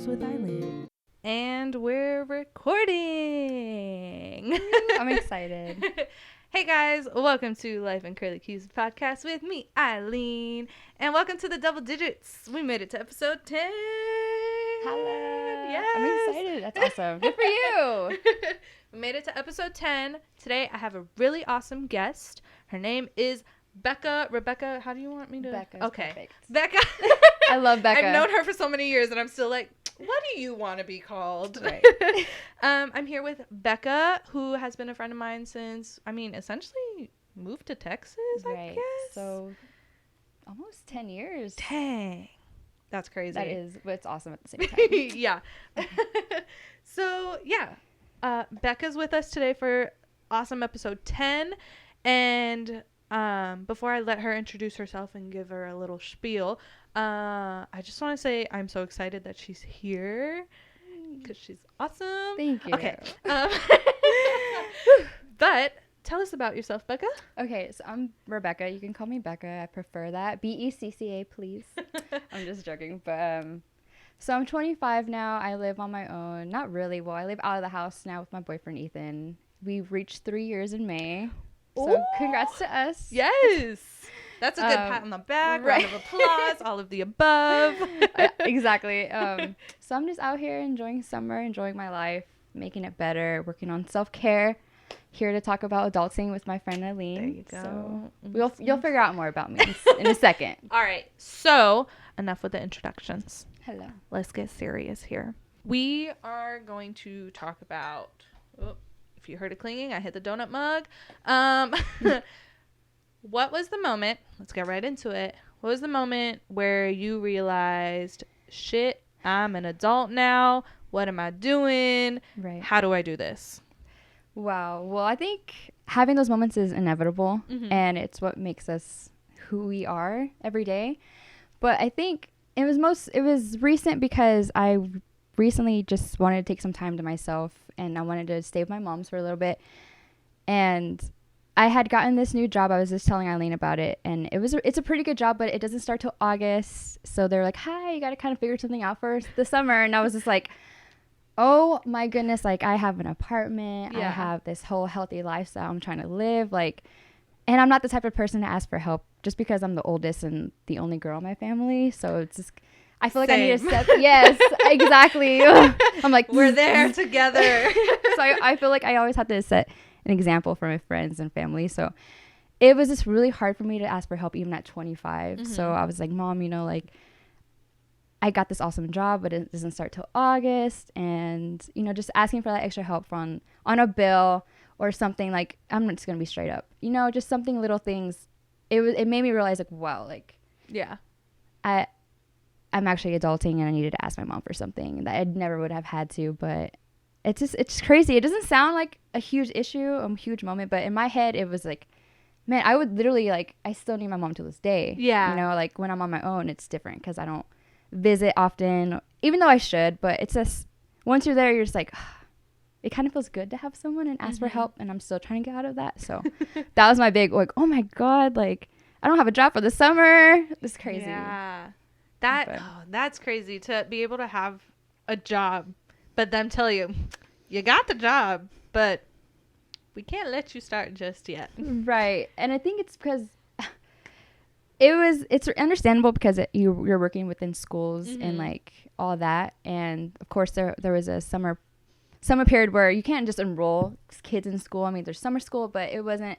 Vibes with Eileen. And we're recording. I'm excited. Hey guys, welcome to Life in Curly Cues podcast with me, Eileen. And welcome to the double digits. We made it to episode 10. Hello. Yes. I'm excited. That's awesome. Good for you. We made it to episode 10. Today I have a really awesome guest. Her name is Becca. Rebecca, how do you want me to? Becca's okay. perfect. Becca. I love Becca. I've known her for so many years and I'm still like, what do you want to be called? Right. I'm here with Becca, who has been a friend of mine since, essentially moved to Texas, I guess. So almost 10 years. Dang. That's crazy. That is, but it's awesome at the same time. Yeah. So, yeah. Becca's with us today for awesome episode 10. And before I let her introduce herself and give her a little spiel, I just want to say I'm so excited that she's here because she's awesome. Thank you. Okay. But tell us about yourself, Becca. Okay, so I'm Rebecca. You can call me Becca. I prefer that. Becca, please. I'm just joking. But so I'm 25 now. I live on my own. Not really. Well, I live out of the house now with my boyfriend, Ethan. We've reached 3 years in May. So Ooh. congrats to us. Yes. That's a good pat on the back, right. round of applause, all of the above. Exactly. So I'm just out here enjoying summer, enjoying my life, making it better, working on self-care. Here to talk about adulting with my friend Eileen. There you go. So you'll figure out more about me in a second. All right. So enough with the introductions. Hello. Let's get serious here. We are going to talk about, if you heard it clinging, I hit the donut mug. What was the moment, let's get right into it. What was the moment where you realized, shit, I'm an adult now. What am I doing? Right. How do I do this? Wow. Well, I think having those moments is inevitable, and it's what makes us who we are every day. But I think it was recent because I recently just wanted to take some time to myself, and I wanted to stay with my mom's for a little bit. And I had gotten this new job. I was just telling Eileen about it, and it's a pretty good job, but it doesn't start till August. So they're like, "Hi, you got to kind of figure something out for the summer." And I was just like, "Oh my goodness, like I have an apartment. Yeah. I have this whole healthy lifestyle I'm trying to live, like, and I'm not the type of person to ask for help just because I'm the oldest and the only girl in my family. So it's just, I feel like I need to step. Yes, exactly. I'm like, we're there together. So I feel like I always have to set an example for my friends and family. So it was just really hard for me to ask for help even at 25. So I was like, Mom, like, I got this awesome job, but it doesn't start till August. And, just asking for that extra help on a bill or something. Like, I'm just going to be straight up, just something, little things. It made me realize, like, wow, like, Yeah. I'm actually adulting and I needed to ask my mom for something that I never would have had to. But it's crazy. It doesn't sound like a huge issue, a huge moment, but in my head, it was like, man, I would literally, like, I still need my mom to this day. Yeah. Like, when I'm on my own, it's different because I don't visit often, even though I should. But it's just, once you're there, you're just like, it kind of feels good to have someone and ask for help, and I'm still trying to get out of that. So that was my big, like, oh my God, like, I don't have a job for the summer. It's crazy. Yeah. That's crazy to be able to have a job, but them tell you, you got the job, but we can't let you start just yet. Right. And I think it's because it's understandable because you're working within schools and like all that. And of course there was a summer period where you can't just enroll kids in school. I mean, there's summer school, but it wasn't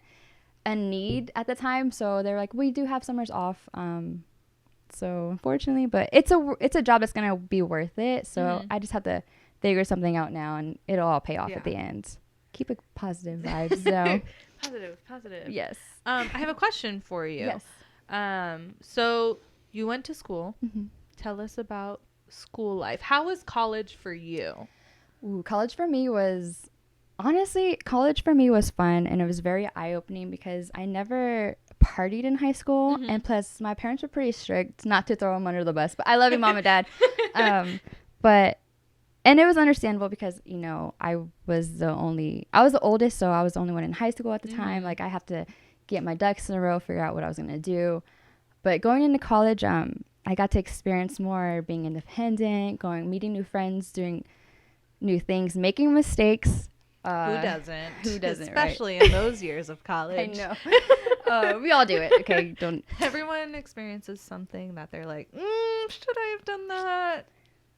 a need at the time. So they're like, we do have summers off. So unfortunately, but it's a job that's going to be worth it. So I just have to figure something out now, and it'll all pay off at the end. Keep a positive vibes, though. Positive. Yes. I have a question for you. Yes. So you went to school. Tell us about school life. How was college for you? Ooh, college for me was fun, and it was very eye-opening because I never partied in high school, and plus my parents were pretty strict, not to throw them under the bus, but I love you, Mom and Dad. And it was understandable because, I was the oldest, so I was the only one in high school at the time. Like, I have to get my ducks in a row, figure out what I was going to do. But going into college, I got to experience more being independent, meeting new friends, doing new things, making mistakes. Who doesn't? Who doesn't, Especially right? in those years of college. I know. We all do it. Okay, don't. Everyone experiences something that they're like, should I have done that?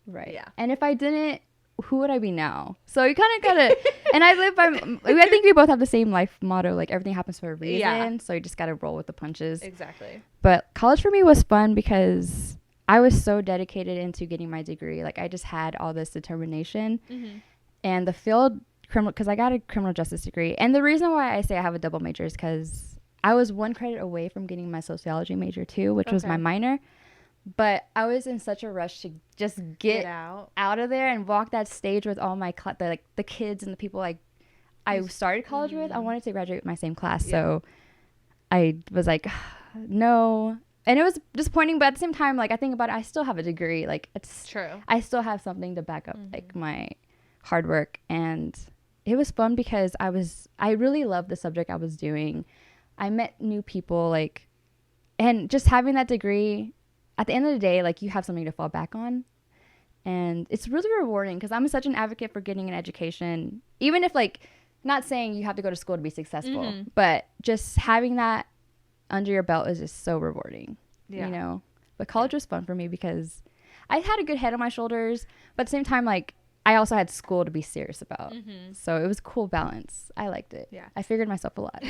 Right. Yeah. And if I didn't, who would I be now? So you kind of gotta. And I live by. I think we both have the same life motto. Like, everything happens for a reason. Yeah. So you just gotta roll with the punches. Exactly. But college for me was fun because I was so dedicated into getting my degree. Like, I just had all this determination. Mm-hmm. And the field, because I got a criminal justice degree. And the reason why I say I have a double major is because I was one credit away from getting my sociology major too, which was my minor. But I was in such a rush to just get out of there and walk that stage with all my the kids and the people I started college with. I wanted to graduate with my same class. Yeah. So I was like, no. And it was disappointing, but at the same time, like, I think about it, I still have a degree. Like, it's true. I still have something to back up like my hard work. And it was fun because I really loved the subject I was doing. I met new people, like, and just having that degree, at the end of the day, like, you have something to fall back on. And it's really rewarding because I'm such an advocate for getting an education, even if, like, not saying you have to go to school to be successful, but just having that under your belt is just so rewarding, you know? But college was fun for me because I had a good head on my shoulders, but at the same time, like, I also had school to be serious about. So it was a cool balance. I liked it. Yeah. I figured myself a lot.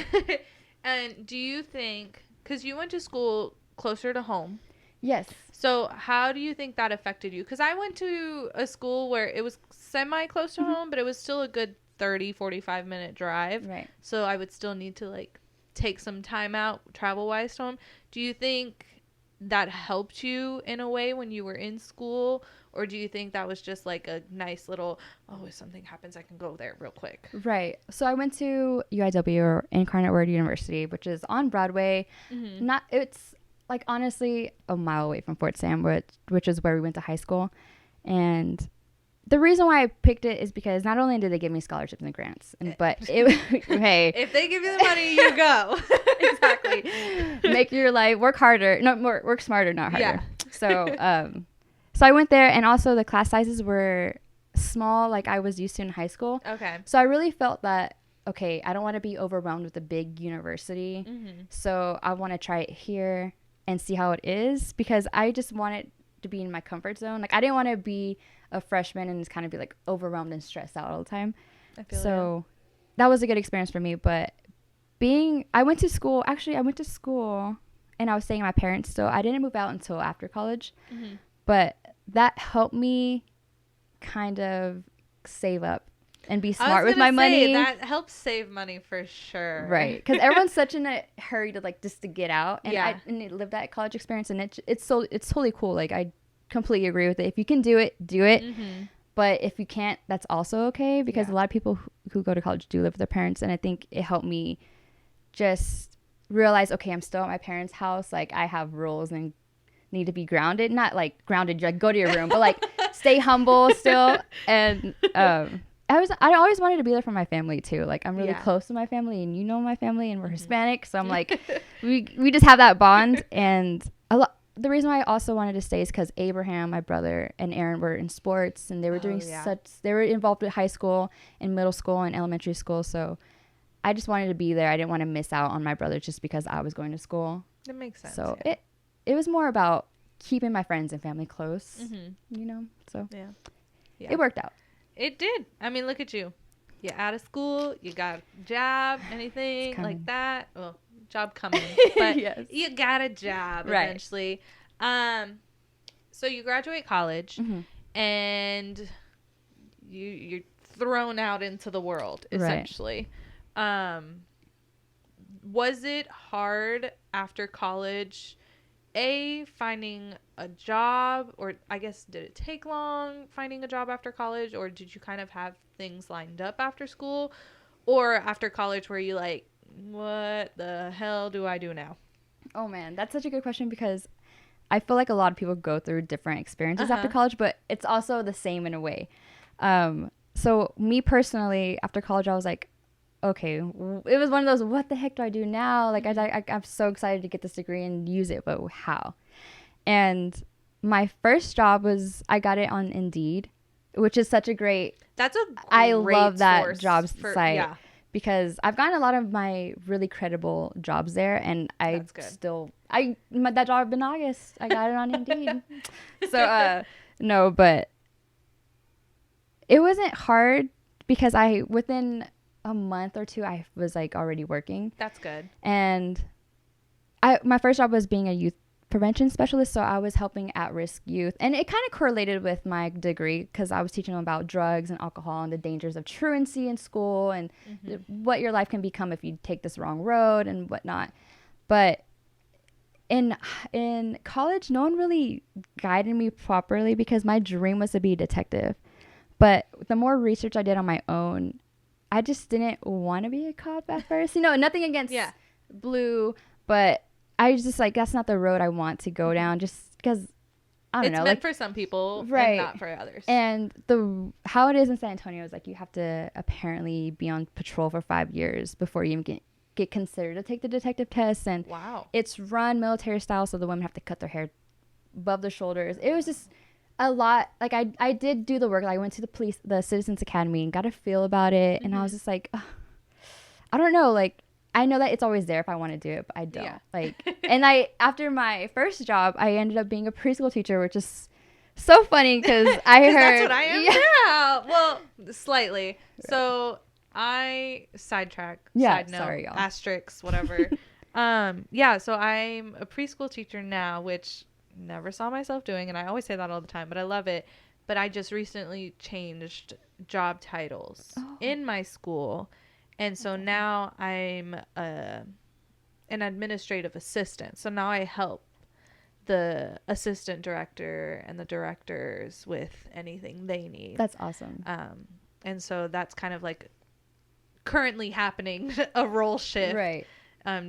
And do you think, because you went to school closer to home. Yes. So how do you think that affected you? Because I went to a school where it was semi close to home, but it was still a good 45 minute drive. Right. So I would still need to, like, take some time out travel wise to home. Do you think that helped you in a way when you were in school? Or do you think that was just like a nice little, if something happens, I can go there real quick? Right. So I went to UIW, or Incarnate Word University, which is on Broadway. It's like honestly a mile away from Fort Sam, which is where we went to high school. And the reason why I picked it is because not only did they give me scholarships and grants, but hey, if they give you the money, you go. Exactly. Make your life work harder, work smarter, not harder. Yeah. So I went there, and also the class sizes were small, like I was used to in high school. Okay. So I really felt that, okay, I don't want to be overwhelmed with a big university. So I want to try it here and see how it is, because I just wanted to be in my comfort zone. Like, I didn't want to be a freshman and just kind of be like overwhelmed and stressed out all the time. That was a good experience for me. But I went to school and I was staying with my parents still. I didn't move out until after college, but that helped me kind of save up and be smart with my money. That helps save money for sure. Right. Because everyone's such in a hurry to, like, just to get out. And I lived that college experience, and it's totally cool. Like, I completely agree with it. If you can do it, do it. But if you can't, that's also okay, because a lot of people who go to college do live with their parents. And I think it helped me just realize, okay, I'm still at my parents' house. Like, I have rules and need to be grounded. Not like grounded, like go to your room, but like stay humble still. And I always wanted to be there for my family too. Like, I'm really close to my family, and you know my family, and we're Hispanic, so I'm like, we just have that bond. And the reason why I also wanted to stay is because Abraham, my brother, and Aaron were in sports, and they were they were involved with high school and middle school and elementary school. So I just wanted to be there. I didn't want to miss out on my brother just because I was going to school. That makes sense. So it was more about keeping my friends and family close, you know? So it worked out. It did. I mean, look at you. You're out of school. You got a job, anything like that. Well, job coming. But you got a job eventually. So you graduate college, and you're thrown out into the world, essentially. Was it hard after college, finding a job, or I guess did it take long finding a job after college, or did you kind of have things lined up after school, or after college were you like, what the hell do I do now? Oh man, that's such a good question, because I feel like a lot of people go through different experiences after college, but it's also the same in a way. So me personally, after college, I was like, okay, it was one of those, what the heck do I do now? Like, I'm so excited to get this degree and use it, but how? And my first job was, I got it on Indeed, which is such a great, That's a I great love that source job for, site. yeah. Because I've gotten a lot of my really credible jobs there, and that job in August, I got it on Indeed. So, no, but it wasn't hard because within a month or two, I was like already working. That's good. And my first job was being a youth prevention specialist, so I was helping at-risk youth, and it kind of correlated with my degree because I was teaching them about drugs and alcohol and the dangers of truancy in school and what your life can become if you take this wrong road and whatnot. But in college, no one really guided me properly because my dream was to be a detective. But the more research I did on my own, I just didn't want to be a cop at first. Nothing against Blue, but I was just like, that's not the road I want to go down, just because, I don't know. It's meant for some people and not for others. And how it is in San Antonio is like you have to apparently be on patrol for 5 years before you even get considered to take the detective test. And it's run military style, so the women have to cut their hair above their shoulders. It was just a lot. Like I did do the work. I went to the Citizens Academy and got a feel about it. And I was just like, I don't know, like, I know that it's always there if I want to do it, but I don't. And after my first job, I ended up being a preschool teacher, which is so funny because I heard that's what I am now. Well, slightly. Right. So I sidetrack. Side note, sorry, y'all. Asterisks, whatever. So I'm a preschool teacher now, which never saw myself doing, and I always say that all the time, but I love it. But I just recently changed job titles in my school. And so now I'm an administrative assistant. So now I help the assistant director and the directors with anything they need. That's awesome. And so that's kind of like currently happening, a role shift. Right.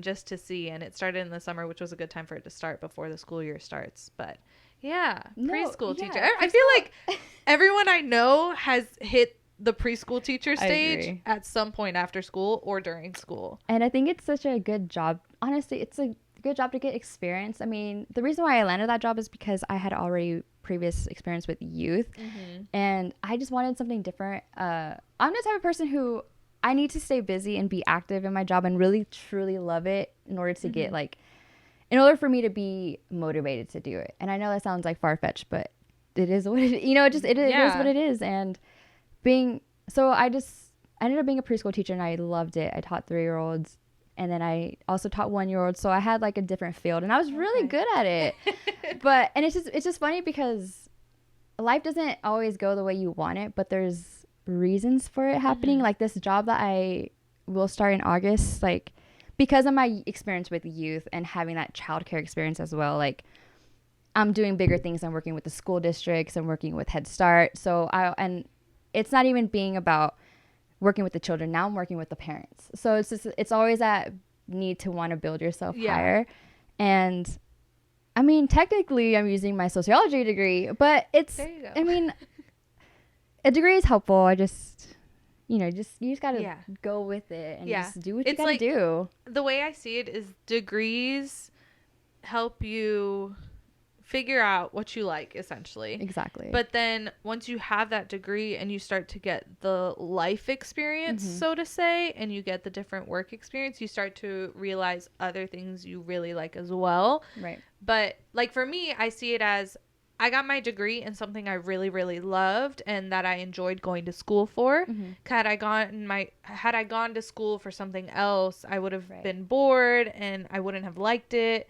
Just to see. And it started in the summer, which was a good time for it to start before the school year starts. But preschool teacher. I feel like everyone I know has hit the preschool teacher stage at some point after school or during school. And I think it's such a good job. Honestly, it's a good job to get experience. I mean, the reason why I landed that job is because I had already previous experience with youth and I just wanted something different. I'm the type of person who I need to stay busy and be active in my job and really truly love it in order to get in order for me to be motivated to do it. And I know that sounds like far-fetched, but it is what it is. It is what it is. And I ended up being a preschool teacher and I loved it. I taught 3-year-olds and then I also taught 1-year-olds. So I had like a different field and I was really good at it. And it's just funny because life doesn't always go the way you want it, but there's reasons for it happening. Like this job that I will start in August, like because of my experience with youth and having that childcare experience as well, like I'm doing bigger things. I'm working with the school districts. I'm working with Head Start. And it's not even being about working with the children. Now I'm working with the parents. So it's always that need to want to build yourself higher. And I mean, technically I'm using my sociology degree, but there you go. I mean, a degree is helpful. I just, you just got to go with it and just do what you got to do. The way I see it is degrees help you figure out what you like, essentially. Exactly. But then once you have that degree and you start to get the life experience, so to say, and you get the different work experience, you start to realize other things you really like as well. Right. But like for me, I see it as I got my degree in something I really, really loved and that I enjoyed going to school for. Had I gone to school for something else, I would have been bored and I wouldn't have liked it.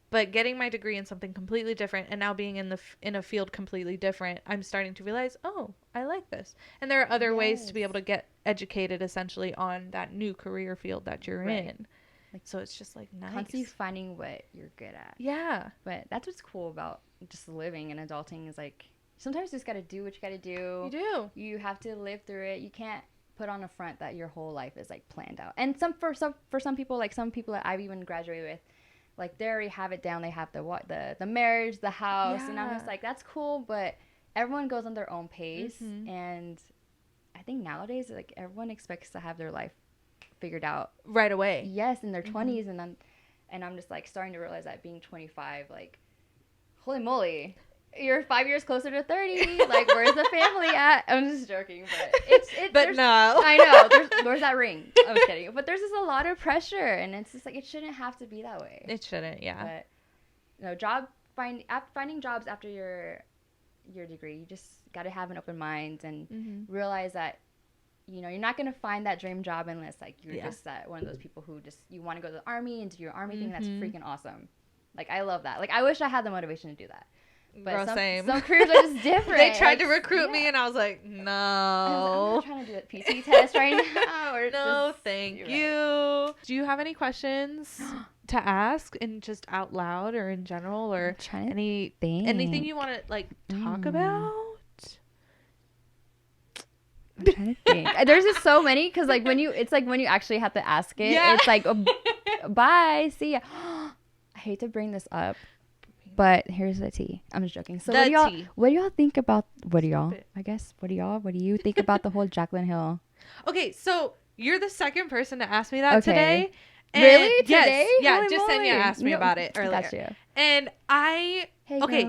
But getting my degree in something completely different and now being in a field completely different, I'm starting to realize, oh, I like this. And there are other ways to be able to get educated essentially on that new career field that you're in. Like, so it's just like nice. Constantly finding what you're good at. Yeah. But that's what's cool about just living and adulting is like sometimes you just got to do what you got to do. You do. You have to live through it. You can't put on a front that your whole life is like planned out. And for some people, like some people that I've even graduated with, like they already have it down. They have the marriage, the house, and I'm just like, that's cool, but everyone goes on their own pace. And I think nowadays, like everyone expects to have their life figured out right away. Yes, in their 20s, and I'm just like starting to realize that being 25, like Holy moly. You're 5 years closer to 30. Like, where's the family at? I'm just joking, but but no. I know. Where's that ring? I was kidding. But there's just a lot of pressure, and it's just like, it shouldn't have to be that way. It shouldn't, yeah. But, finding jobs after your degree, you just got to have an open mind and realize that, you know, you're not going to find that dream job unless, like, you're just one of those people who just, you want to go to the army and do your army thing. That's freaking awesome. Like, I love that. Like, I wish I had the motivation to do that. But some careers are just different. They tried to recruit me, and I was like, no. I'm not trying to do a PT test right now. No, thank you. Do you have any questions to ask, and just out loud or in general, or anything you want to like talk about? I'm trying to think. There's just so many, because like when you actually have to ask it, it's like, bye, see ya. I hate to bring this up. But here's the tea. I'm just joking. So what do y'all think about, what do you think about the whole Jaclyn Hill? Okay, so you're the second person to ask me that today. And really? Today? Yes. Yeah, just Senya asked me about it earlier. Gotcha. And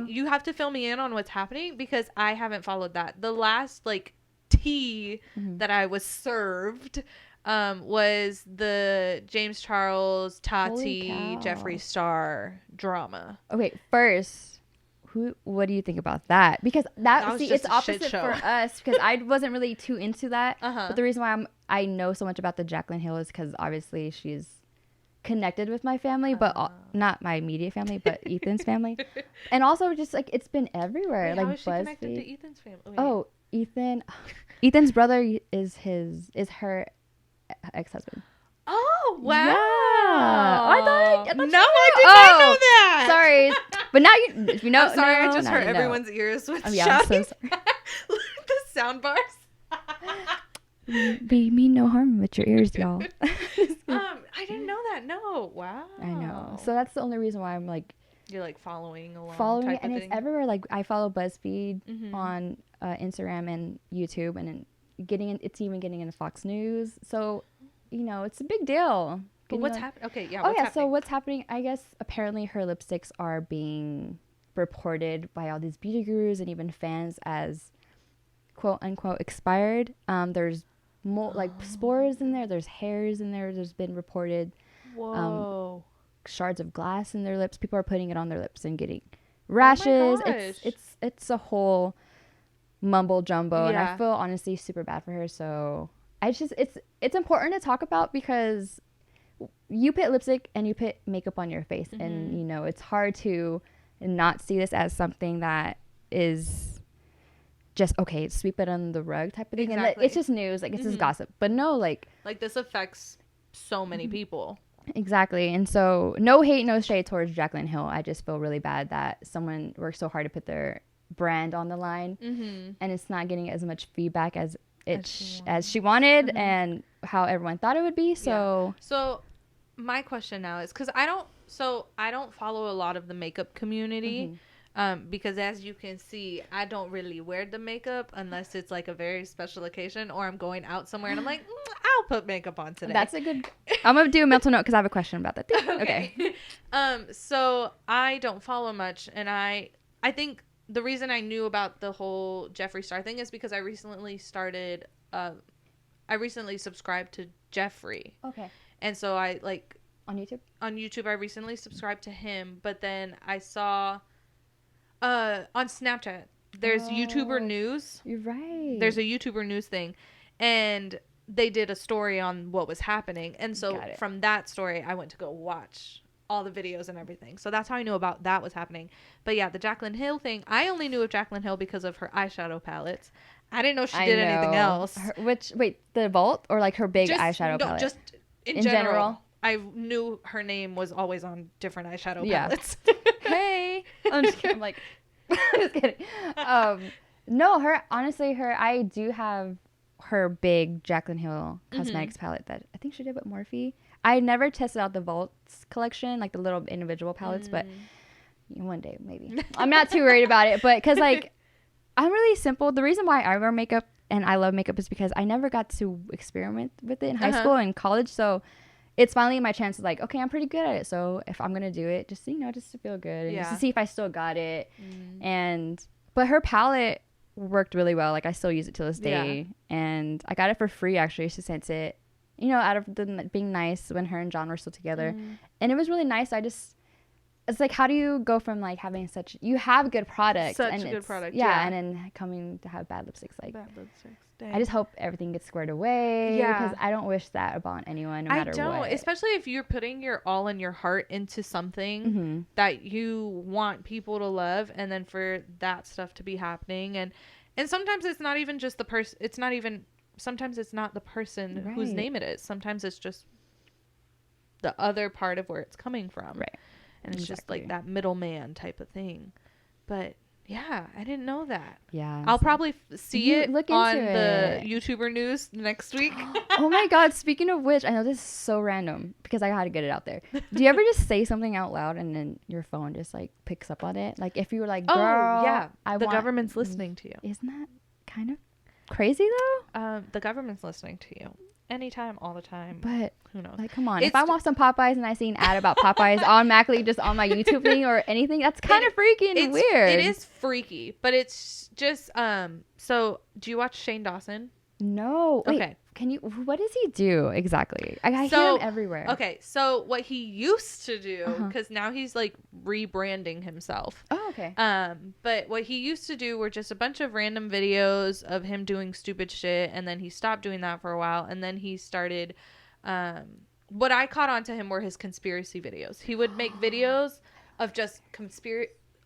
you have to fill me in on what's happening, because I haven't followed that. The last like tea that I was served was the James Charles, Tati, Jeffree Star drama. Okay, first, what do you think about that? Because it's opposite for us, because I wasn't really too into that. But the reason why I know so much about the Jaclyn Hill is because obviously she's connected with my family, but not my immediate family, but Ethan's family. And also just like, it's been everywhere. Wait, like, how is she connected to Ethan's family? Oh, Ethan's brother is her ex-husband. Oh, wow. Yeah. I thought no, I did not know that. Sorry. But now you know. I'm sorry, I just hurt everyone's ears with I'm so sorry. the sound bars. We mean no harm with your ears, y'all. I didn't know that. No. Wow. I know. So that's the only reason why I'm like, you're like following along. And it's everywhere. Like, I follow BuzzFeed on Instagram and YouTube, and it's even getting into Fox News. So, you know, it's a big deal. But what's happening? Okay, yeah. So what's happening? I guess apparently her lipsticks are being reported by all these beauty gurus and even fans as quote unquote expired. There's like spores in there. There's hairs in there. There's been reported. Whoa. Shards of glass in their lips. People are putting it on their lips and getting rashes. Oh my gosh. It's a whole mumble jumbo, and I feel honestly super bad for her. So it's important to talk about, because you put lipstick and you put makeup on your face, and you know, it's hard to not see this as something that is just okay, sweep it under the rug type of thing. Exactly. And it's just news, like it's just gossip. But no, like this affects so many people. Exactly. And so no hate, no shade towards Jaclyn Hill. I just feel really bad that someone worked so hard to put their brand on the line, and it's not getting as much feedback as she wanted and how everyone thought it would be. So my question now is, because I don't follow a lot of the makeup community, because as you can see, I don't really wear the makeup unless it's like a very special occasion, or I'm going out somewhere and I'm like, I'll put makeup on today. That's a good. I'm gonna do a mental note because I have a question about that thing. Okay. So I don't follow much, and I think the reason I knew about the whole Jeffree Star thing is because I recently subscribed to Jeffree. Okay. And so I like on YouTube I recently subscribed to him, but then I saw on Snapchat there's YouTuber news. You're right. There's a YouTuber news thing, and they did a story on what was happening, and so from that story I went to go watch all the videos and everything. So that's how I knew about that was happening. But yeah, the Jaclyn Hill thing, I only knew of Jaclyn Hill because of her eyeshadow palettes. I didn't know she did anything else. The Vault, or like her big eyeshadow palette? Just in general. I knew her name was always on different eyeshadow palettes. Hey. I'm just kidding. I'm like, just kidding. No, I do have her big Jaclyn Hill cosmetics palette that I think she did with Morphe. I never tested out the Vaults collection, like the little individual palettes, but one day maybe. I'm not too worried about it, but because like I'm really simple. The reason why I wear makeup and I love makeup is because I never got to experiment with it in high school and college. So it's finally my chance to like, okay, I'm pretty good at it. So if I'm going to do it, just, just to feel good and just to see if I still got it. But her palette worked really well. Like I still use it to this day. And I got it for free actually. She sent it, out of being nice when her and John were still together. And it was really nice. It's like, how do you go from like having you have good products. Such a good product. Yeah. And then coming to have bad lipsticks. Like, bad lipsticks. Dang. I just hope everything gets squared away. Yeah. Because I don't wish that upon anyone, no matter what. I don't. Especially if you're putting your all in your heart into something that you want people to love. And then for that stuff to be happening. And sometimes it's not even just the person. Sometimes it's not the person whose name it is. Sometimes it's just the other part of where it's coming from. Right. And it's just like that middleman type of thing. But yeah, I didn't know that. Yeah. I'll probably see it on the YouTuber news next week. Oh my God. Speaking of which, I know this is so random because I had to get it out there. Do you ever just say something out loud and then your phone just like picks up on it? Like if you were like, girl, the government's listening to you. Isn't that kind of crazy though? The government's listening to you. Anytime, all the time. But who knows? Like, come on. If I want some Popeyes and I see an ad about Popeyes automatically just on my YouTube thing or anything, that's kind of freaky and weird. It is freaky, but it's just so do you watch Shane Dawson? No. Wait, okay. What does he do exactly? I hear him everywhere. Okay. So what he used to do, because now he's like rebranding himself. Oh, okay. But what he used to do were just a bunch of random videos of him doing stupid shit. And then he stopped doing that for a while. And then he started, what I caught on to him were his conspiracy videos. He would make videos of just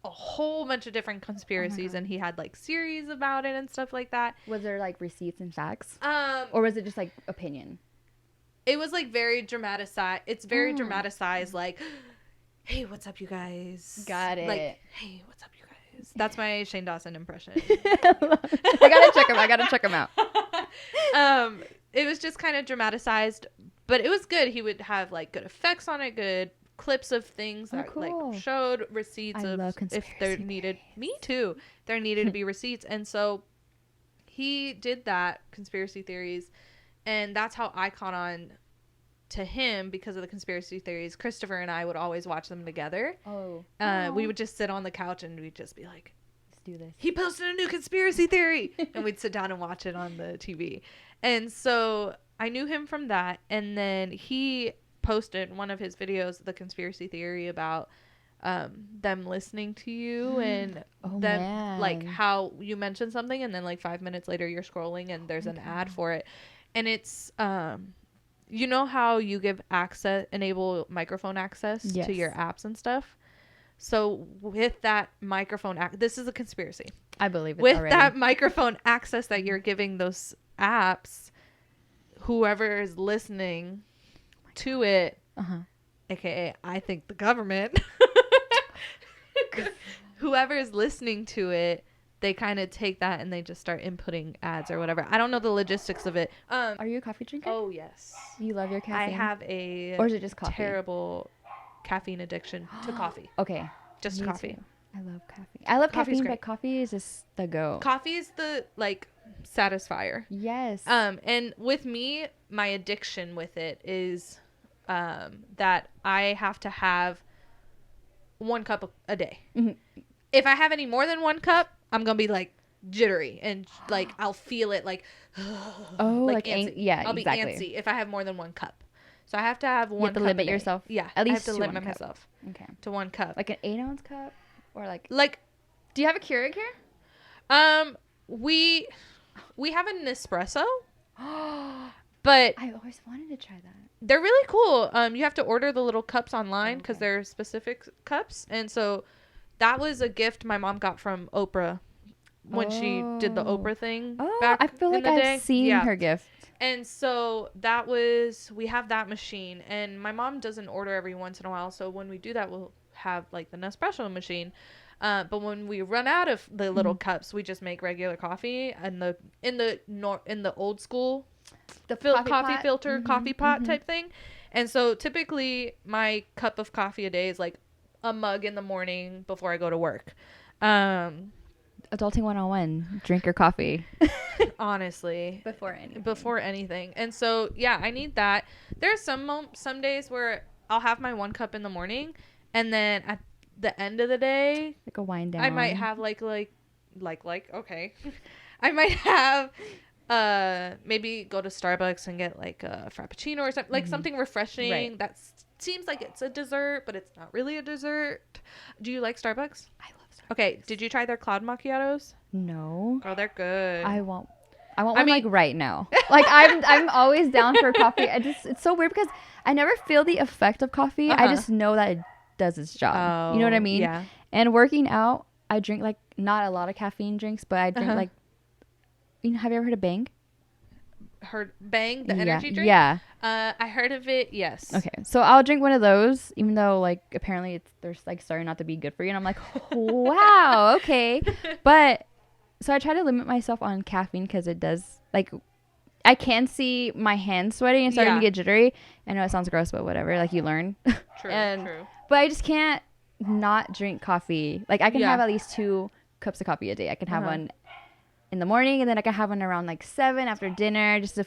a whole bunch of different conspiracies, and he had like series about it and stuff like that. Was there like receipts and facts? Or was it just like opinion? It was like very dramatized. It's very dramatized, like, hey, what's up, you guys? Got it. Like, hey, what's up, you guys? That's my Shane Dawson impression. I gotta check him out. It was just kind of dramatized, but it was good. He would have like good effects on it, good clips of things that like showed receipts of if there needed there needed to be receipts. And so he did that, conspiracy theories, and that's how I caught on to him because of the conspiracy theories. Christopher and I would always watch them together. We would just sit on the couch and we'd just be like, let's do this. He posted a new conspiracy theory. And we'd sit down and watch it on the TV. And so I knew him from that. And then he posted one of his videos, the conspiracy theory about them listening to you and like how you mentioned something and then like 5 minutes later you're scrolling and there's an ad for it. And it's you know how you enable microphone access to your apps and stuff? So with that microphone this is a conspiracy. I believe it with already. That microphone access that you're giving those apps, whoever is listening to it, aka I think the government, whoever is listening to it, they kind of take that and they just start inputting ads or whatever. I don't know the logistics of it. Are you a coffee drinker? Oh yes, you love your caffeine. I have a or is it just coffee? Terrible caffeine addiction to coffee. Okay, just coffee. Too. I love caffeine. I love caffeine, but coffee is just the go. Coffee is the like satisfier. Yes. And with me, my addiction with it is that I have to have 1 cup a day. If I have any more than 1 cup, I'm gonna be like jittery and like I'll feel it like like antsy. I'll be antsy if I have more than 1 cup. So I have to have 1 cup. You have to limit yourself. Yeah, at least I have to limit myself. Okay. To 1 cup, like an 8-ounce cup, or like. Do you have a Keurig here? We have an espresso. But I always wanted to try that. They're really cool. You have to order the little cups online because they're specific cups. And so that was a gift my mom got from Oprah when she did the Oprah thing back I feel like I've seen her gift. And so we have that machine. And my mom doesn't order every once in a while. So when we do that, we'll have like the Nespresso machine. But when we run out of the little cups, we just make regular coffee. And in the old school coffee filter coffee pot type thing. And so typically my cup of coffee a day is like a mug in the morning before I go to work. adulting 101. Drink your coffee. Honestly. Before anything. And so, yeah, I need that. There's some days where I'll have my 1 cup in the morning, and then at the end of the day, like a wind down. I might have okay. I might have maybe go to Starbucks and get like a frappuccino or something, like something refreshing that seems like it's a dessert, but it's not really a dessert. Do you like Starbucks? I love Starbucks. Okay, did you try their cloud macchiatos? No. Girl, they're good. I want one like right now. Like I'm always down for coffee. It's so weird because I never feel the effect of coffee. I just know that it does its job. You know what I mean? Yeah. And working out, I drink like not a lot of caffeine drinks, but I drink like, have you ever heard of Bang? Heard Bang, the energy drink? Yeah. I heard of it, yes. Okay. So I'll drink one of those, even though like apparently they're like starting not to be good for you. And I'm like, wow, okay. But so I try to limit myself on caffeine because it does like, I can see my hands sweating and starting to get jittery. I know it sounds gross, but whatever. Like you learn. True. But I just can't not drink coffee. Like I can have at least 2 cups of coffee a day. I can have one in the morning, and then I can have one around like 7 after dinner, just to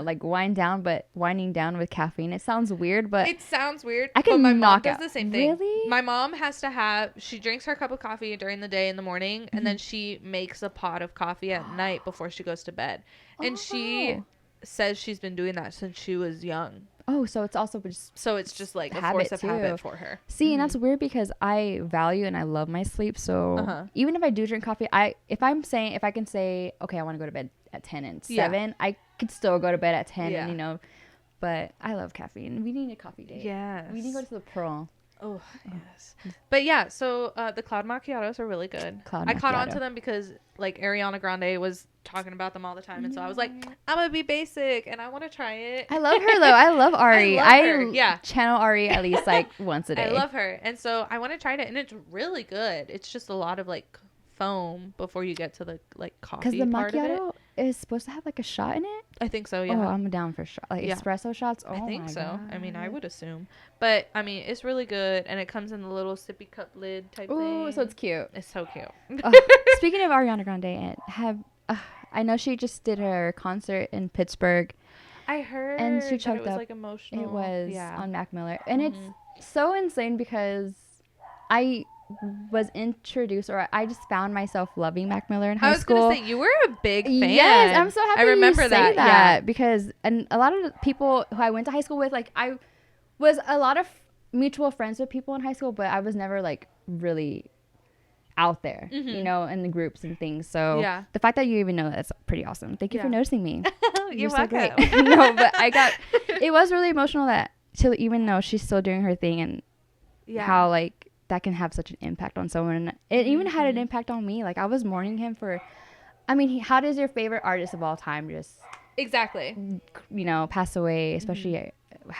like winding down with caffeine. It sounds weird, but I can but my mom knock does out. the same thing. Really? My mom has to she drinks her cup of coffee during the day in the morning, and then she makes a pot of coffee at night before she goes to bed. And she says she's been doing that since she was young. Oh, so it's also just like a force of habit for her. See, and that's weird because I value and I love my sleep. So even if I do drink coffee, if I can say, okay, I want to go to bed at 10 and 7, I could still go to bed at 10 and, but I love caffeine. We need a coffee date. Yes. We need to go to the Pearl. Oh, yes. But yeah, so the cloud macchiatos are really good. I caught on to them because like Ariana Grande was talking about them all the time, and so I was like, I'm gonna be basic and I want to try it. I love her though. I love Ari. I channel Ari at least like once a day. I love her, and so I want to try it, and it's really good. It's just a lot of like foam before you get to the like coffee because the part macchiato of is supposed to have like a shot in it. I think so. Yeah. Oh, I'm down for espresso shots. Oh, I think so. God. I mean, I would assume, but I mean, it's really good, and it comes in the little sippy cup lid type thing. Oh, so it's cute. It's so cute. Speaking of Ariana Grande, I know she just did her concert in Pittsburgh. I heard, and she choked it was up. Like emotional. It was on Mac Miller, and it's so insane because I was introduced, or I just found myself loving Mac Miller in high school. I was gonna say you were a big fan. Yes, I'm so happy. I remember you say that because and a lot of the people who I went to high school with, like I was a lot of mutual friends with people in high school, but I was never like really out there, in the groups and things. So the fact that you even know that's pretty awesome. Thank you for noticing me. You're so welcome. Great. No, but it was really emotional that even though she's still doing her thing and how like that can have such an impact on someone. It even had an impact on me. Like I was mourning him for, how does your favorite artist of all time just exactly, pass away, especially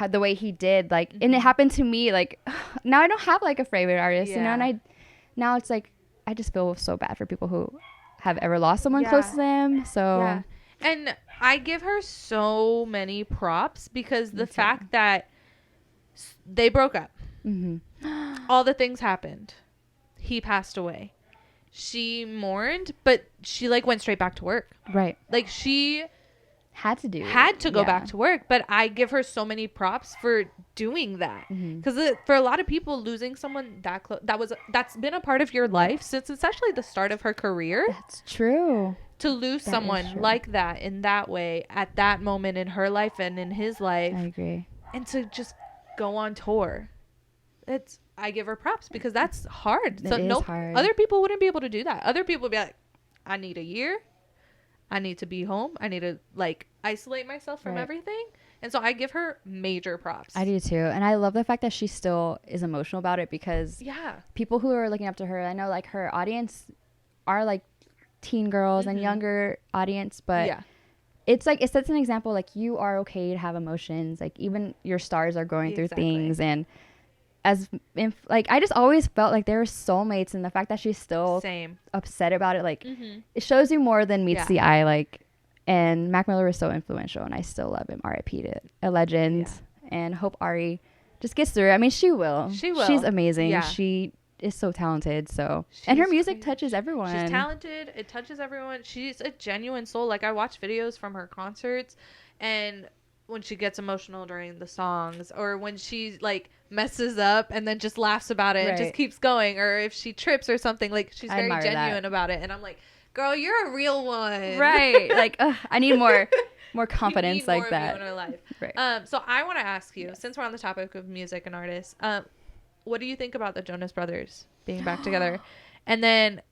the way he did, like, and it happened to me. Like now I don't have like a favorite artist, and now it's like, I just feel so bad for people who have ever lost someone close to them. So, and I give her so many props because the fact that they broke up, all the things happened, he passed away, she mourned, but she like went straight back to work. Right. Like she had to go back to work, but I give her so many props for doing that because for a lot of people, losing someone that close, that's been a part of your life since essentially the start of her career. That's true. To lose someone like that in that way at that moment in her life and in his life, I agree, and to just go on tour, I give her props because that's hard. Hard. Other people wouldn't be able to do that. Other people would be like, I need a year. I need to be home. I need to like isolate myself from everything. And so I give her major props. I do too. And I love the fact that she still is emotional about it because people who are looking up to her, I know like her audience are like teen girls and younger audience, but it's like, it sets an example. Like you are okay to have emotions. Like even your stars are going through things, and I just always felt like they were soulmates, and the fact that she's still upset about it, like it shows you more than meets the eye. Like, and Mac Miller was so influential, and I still love him. R.I.P. to a legend, and hope Ari just gets through it. I mean, she will. She's amazing. She is so talented. So, and her music touches everyone. She's talented. It touches everyone. She's a genuine soul. Like, I watch videos from her concerts, and when she gets emotional during the songs, or when she like messes up and then just laughs about it and just keeps going, or if she trips or something, like, she's very genuine about it. And I'm like, girl, you're a real one. Right. Like, I need more confidence like more that of you in her life. Right. So I want to ask you, since we're on the topic of music and artists, what do you think about the Jonas Brothers being back together? And then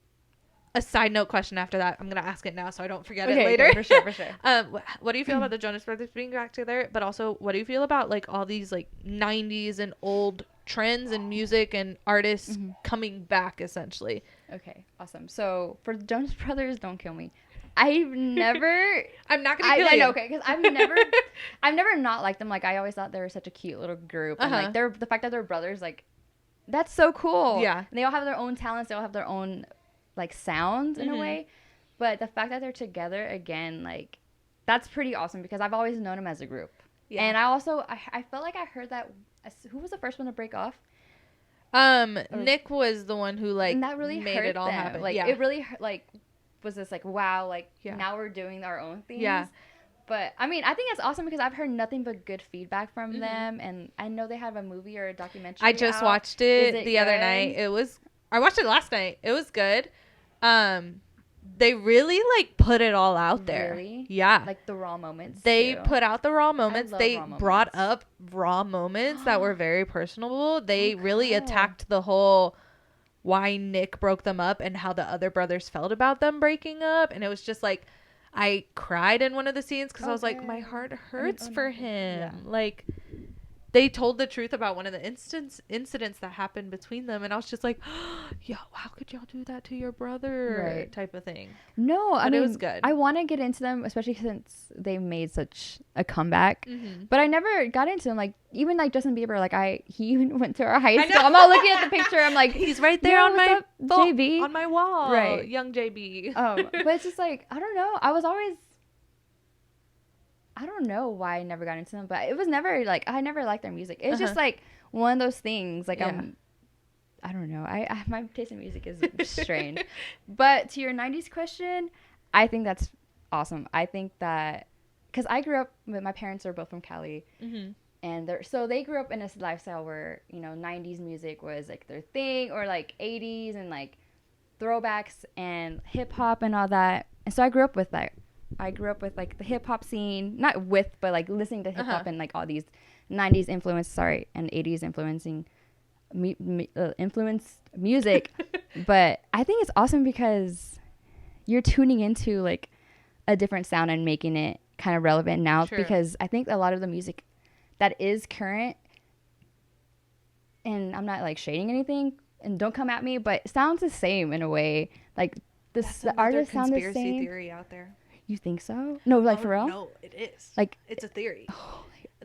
a side note question after that. I'm going to ask it now so I don't forget it later. For sure. What do you feel about the Jonas Brothers being back together? But also, what do you feel about like all these like 90s and old trends in music and artists coming back essentially? Okay, awesome. So for the Jonas Brothers, don't kill me. I'm not gonna kill you. I know, okay, because I've never not liked them. Like, I always thought they were such a cute little group, and like the fact that they're brothers, like, that's so cool. Yeah, and they all have their own talents. They all have their own like sounds in a way, but the fact that they're together again, like, that's pretty awesome because I've always known them as a group. Yeah, and I felt like I heard that. Who was the first one to break off? Nick was the one who like, and that really made hurt it all them. happen. Like, it really like. Was this like, wow, like, now we're doing our own things. Yeah. But I mean, I think it's awesome because I've heard nothing but good feedback from them, and I know they have a movie or a documentary. I just watched it the other night. I watched it last night. It was good. They really like put it all out there. Really? Yeah. Like the raw moments. They put out the raw moments. They raw moments. brought up raw moments that were very personable. They really attacked the whole why Nick broke them up and how the other brothers felt about them breaking up. And it was just like, I cried in one of the scenes because I was like, my heart hurts for him. Yeah. Like, they told the truth about one of the incidents that happened between them, and I was just like, yo, how could y'all do that to your brother? Type of thing. No, I mean, it was good. I want to get into them, especially since they made such a comeback. But I never got into them. Like, even like Justin Bieber, like he even went to our high school. I'm all looking at the picture. I'm like, he's right there on my JB on my wall. Right, young JB. But it's just like, I don't know. I don't know why I never got into them, but it was never like, I never liked their music. It's just like one of those things. Like, I don't know. My taste in music is strange. But to your 90s question, I think that's awesome. I think that, because I grew up, my parents are both from Cali, and they grew up in this lifestyle where, 90s music was like their thing, or like 80s and like throwbacks and hip hop and all that. And so I grew up with that. I grew up with like the hip hop scene, not with, but like listening to hip hop and like all these 90s and 80s influencing influenced music. But I think it's awesome because you're tuning into like a different sound and making it kind of relevant now. Sure. Because I think a lot of the music that is current, and I'm not like shading anything, and don't come at me, but it sounds the same in a way. Like the artists sound the same. Conspiracy theory out there. You think so? No, like for real? No, it is. Like, it's a theory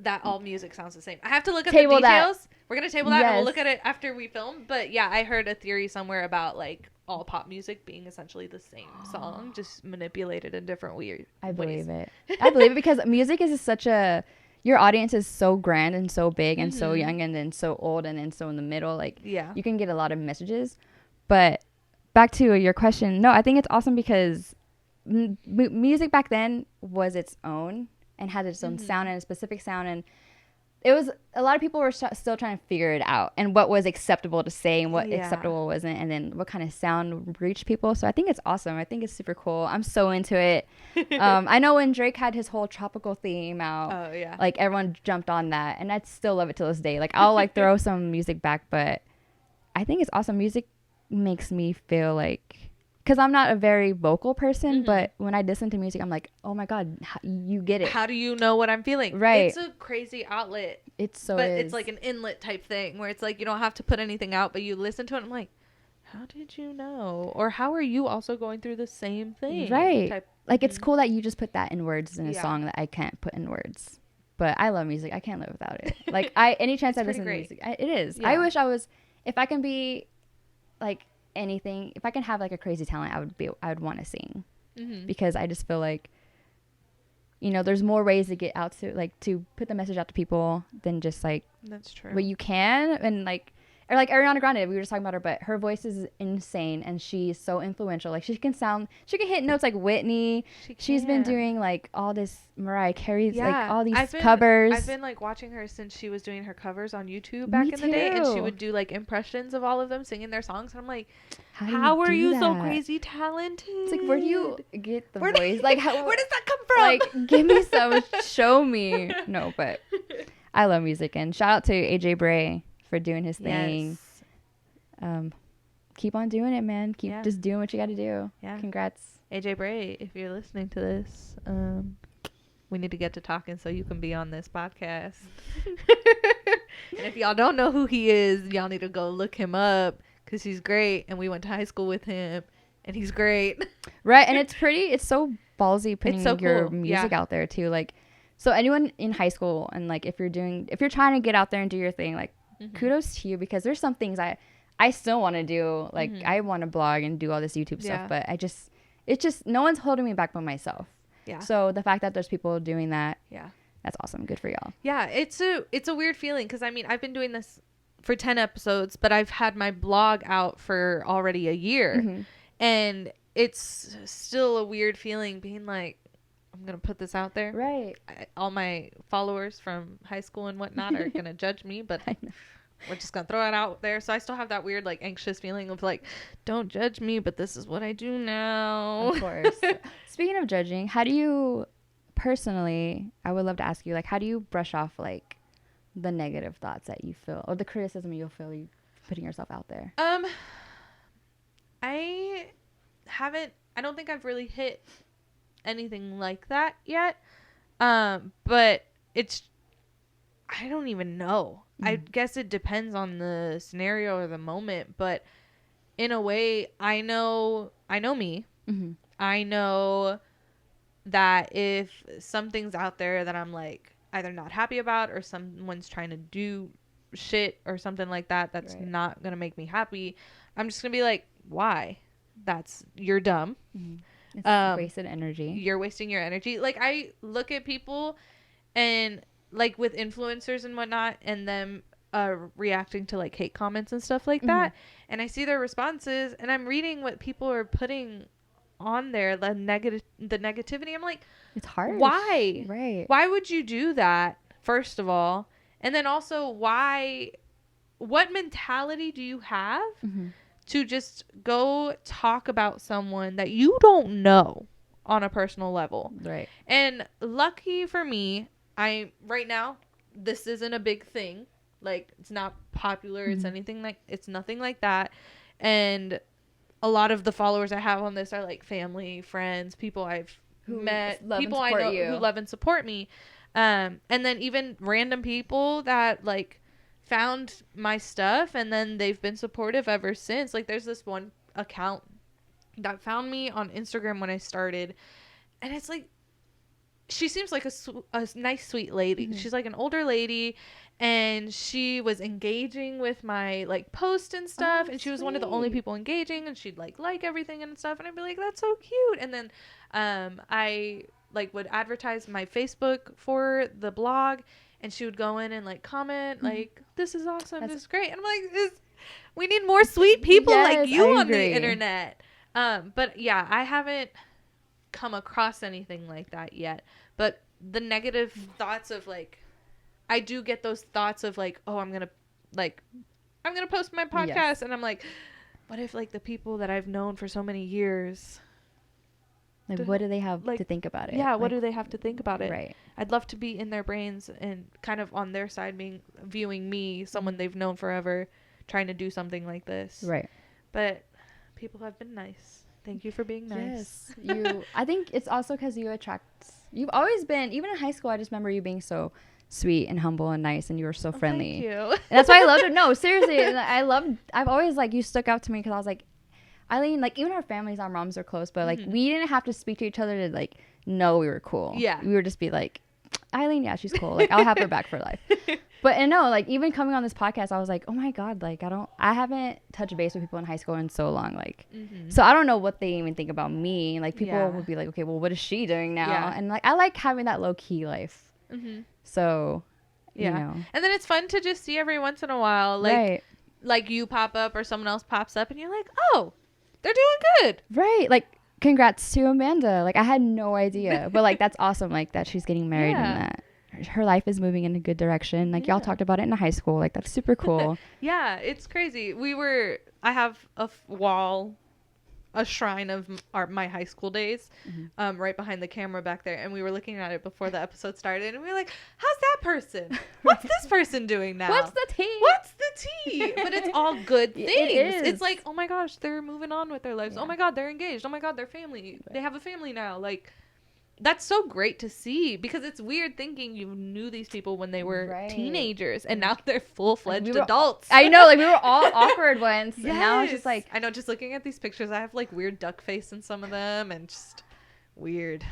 that all music sounds the same. I have to look at the details. We're gonna table that and we'll look at it after we film. But yeah, I heard a theory somewhere about like all pop music being essentially the same song, just manipulated in different weird I believe ways. it. I believe it because music is such a, your audience is so grand and so big and so young and then so old and then so in the middle. Like, you can get a lot of messages. But back to your question, no, I think it's awesome because music back then was its own and had its own sound and a specific sound, and it was, a lot of people were still trying to figure it out and what was acceptable to say and what acceptable wasn't, and then what kind of sound reached people. So I think it's awesome. I think it's super cool. I'm so into it. I know when Drake had his whole tropical theme out, like everyone jumped on that, and I still love it till this day. Like, I'll like throw some music back, but I think it's awesome. Music makes me feel like, because I'm not a very vocal person, but when I listen to music, I'm like, oh my God, you get it. How do you know what I'm feeling? Right. It's a crazy outlet. But it's like an inlet type thing where it's like you don't have to put anything out, but you listen to it and I'm like, how did you know? Or how are you also going through the same thing? Right. Like, it's cool that you just put that in words in a song that I can't put in words. But I love music. I can't live without it. Like, any chance I listen to music, it is. Yeah. I wish if I can be like, anything, if I can have like a crazy talent, I would want to sing, because I just feel like, there's more ways to get out to, like, to put the message out to people than just like, that's true, what you can, and like, or like Ariana Grande, we were just talking about her, but her voice is insane and she's so influential. Like she can hit notes like Whitney. She's been doing like all this Mariah Carey's, like all these covers. I've been like watching her since she was doing her covers on YouTube back in the day, and she would do like impressions of all of them singing their songs, and I'm like, how are you so crazy talented? It's like, where do you get the voice? Like, where does that come from? Like, give me some, show me. No, but I love music, and shout out to AJ Bray for doing his thing. Yes. Keep on doing it, man. Keep just doing what you got to do. Yeah. Congrats, AJ Bray. If you're listening to this, we need to get to talking so you can be on this podcast. And if y'all don't know who he is, y'all need to go look him up because he's great, and we went to high school with him, and he's great. Right, and it's so ballsy putting your music out there too. Like, so anyone in high school, and like if you're trying to get out there and do your thing, like kudos to you, because there's some things I still want to do. Like I want to blog and do all this YouTube stuff, but it's just no one's holding me back but myself. Yeah. So the fact that there's people doing that, that's awesome. Good for y'all. Yeah, it's a weird feeling because I mean I've been doing this for 10 episodes, but I've had my blog out for already a year, and it's still a weird feeling being like, I'm gonna put this out there. Right. All my followers from high school and whatnot are gonna judge me, but we're just gonna throw it out there. So I still have that weird like anxious feeling of like, don't judge me, but this is what I do now. Of course. Speaking of judging, how do you personally, I would love to ask you, like, how do you brush off like the negative thoughts that you feel, or the criticism you'll feel you putting yourself out there? I don't think I've really hit anything like that yet. But I don't even know. I guess it depends on the scenario or the moment, but in a way, I know me. I know that if something's out there that I'm like either not happy about, or someone's trying to do shit or something like that that's not gonna make me happy, I'm just gonna be like, why? You're dumb. It's wasted energy. You're wasting your energy. Like, I look at people and like with influencers and whatnot, and them reacting to like hate comments and stuff like that, and I see their responses, and I'm reading what people are putting on there, the negativity. I'm like, it's hard. Why? Right. Why would you do that, first of all? And then also, what mentality do you have to just go talk about someone that you don't know on a personal level? Right. And lucky for me, right now, this isn't a big thing. Like, it's not popular. It's it's nothing like that. And a lot of the followers I have on this are like family, friends, people I've met, people I know who love and support me. And then even random people that like found my stuff, and then they've been supportive ever since. Like, there's this one account that found me on Instagram when I started, and it's like, she seems like a nice, sweet lady. She's like an older lady, and she was engaging with my like post and stuff, and she was one of the only people engaging, and she'd like everything and stuff, and I'd be like, that's so cute. And then I like would advertise my Facebook for the blog, and she would go in and like comment like, this is awesome, this is great. And I'm like, we need more sweet people like you on the internet. But yeah, I haven't come across anything like that yet. But the negative thoughts of like, I do get those thoughts of like, oh, I'm gonna post my podcast, and I'm like, what if like the people that I've known for so many years, like, what do they have to think about it? Yeah, what do they have to think about it? Right. I'd love to be in their brains and kind of on their side, viewing me, someone they've known forever, trying to do something like this. Right. But people have been nice. Thank you for being nice. Yes. I think it's also because you've always been, even in high school, I just remember you being so sweet and humble and nice, and you were so friendly. Thank you. And that's why I loved it. No, seriously. I've always like, you stuck out to me because I was like, Eileen, like, even our families, our moms are close, but like we didn't have to speak to each other to like know we were cool. Yeah. We would just be like, Eileen, yeah, she's cool. Like, I'll have her back for life. But and no, like, even coming on this podcast, I was like, oh my God, like, I haven't touched base with people in high school in so long. Like, so I don't know what they even think about me. Like, people would be like, okay, well, what is she doing now? Yeah. And like, I like having that low key life. So, you know. And then it's fun to just see every once in a while. Like, like you pop up or someone else pops up and you're like, oh, they're doing good. Right. Like, congrats to Amanda. Like, I had no idea. But, like, that's awesome, like, that she's getting married and that her life is moving in a good direction. Like, y'all talked about it in high school. Like, that's super cool. Yeah, it's crazy. I have a wall, a shrine of my high school days, right behind the camera back there. And we were looking at it before the episode started. And we were like, how's that person? What's this person doing now? What's the tea? But it's all good things. It is. It's like, oh my gosh, they're moving on with their lives. Yeah. Oh my God, they're engaged. Oh my God, they're family. Right. They have a family now. Like, that's so great to see, because it's weird thinking you knew these people when they were teenagers and now they're full-fledged adults. I know, like, we were all awkward once. Yes. And now it's just like, I know, just looking at these pictures, I have like weird duck face in some of them and just weird.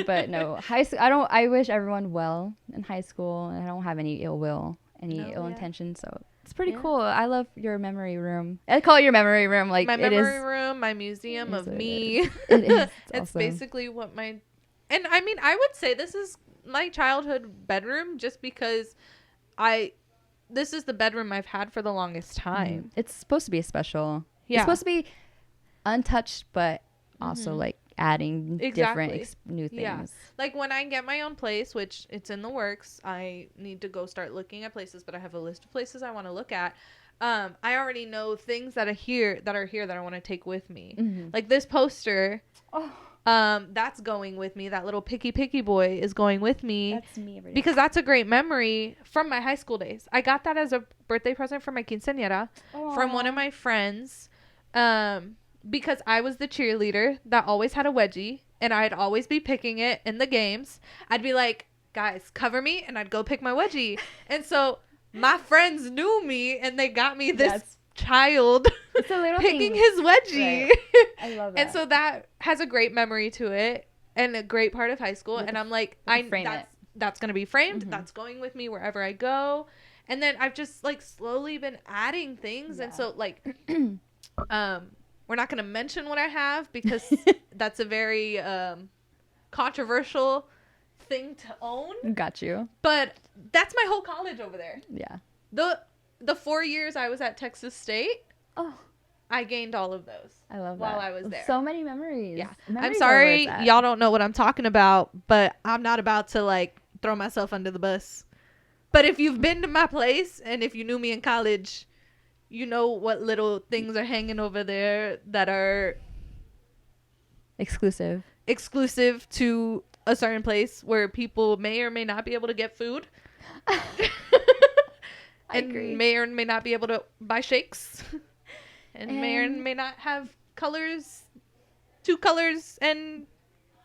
But no, high school, I wish everyone well in high school, and I don't have any ill will, ill intention, so it's pretty cool. I love your memory room. I call it your memory room. Like, my memory room, my museum of me. It is. It's awesome. Basically what and I mean, I would say this is my childhood bedroom, just because this is the bedroom I've had for the longest time. It's supposed to be special. Yeah. It's supposed to be untouched, but also like adding different new things. Yeah. Like, when I get my own place, which it's in the works, I need to go start looking at places, but I have a list of places I want to look at. I already know things that are here that I want to take with me. Like this poster. That's going with me. That little picky boy is going with me. That's me every day. Because that's a great memory from my high school days. I got that as a birthday present for my quinceañera from one of my friends. Because I was the cheerleader that always had a wedgie, and I'd always be picking it in the games. I'd be like, guys, cover me, and I'd go pick my wedgie. And so my friends knew me, and they got me this child picking his wedgie. Right. I love that. And so that has a great memory to it, and a great part of high school. And I'm like, that's going to be framed. That's going with me wherever I go. And then I've just like slowly been adding things. And so like, we're not going to mention what I have, because that's a very controversial thing to own. Got you. But that's my whole college over there. Yeah. The 4 years I was at Texas State, I gained all of those. I love while that. I was there. So many memories. Yeah. I'm sorry y'all don't know what I'm talking about, but I'm not about to like throw myself under the bus. But if you've been to my place, and if you knew me in college, you know what little things are hanging over there that are exclusive to a certain place where people may or may not be able to get food. And agree. May or may not be able to buy shakes. and may or may not have two colors, and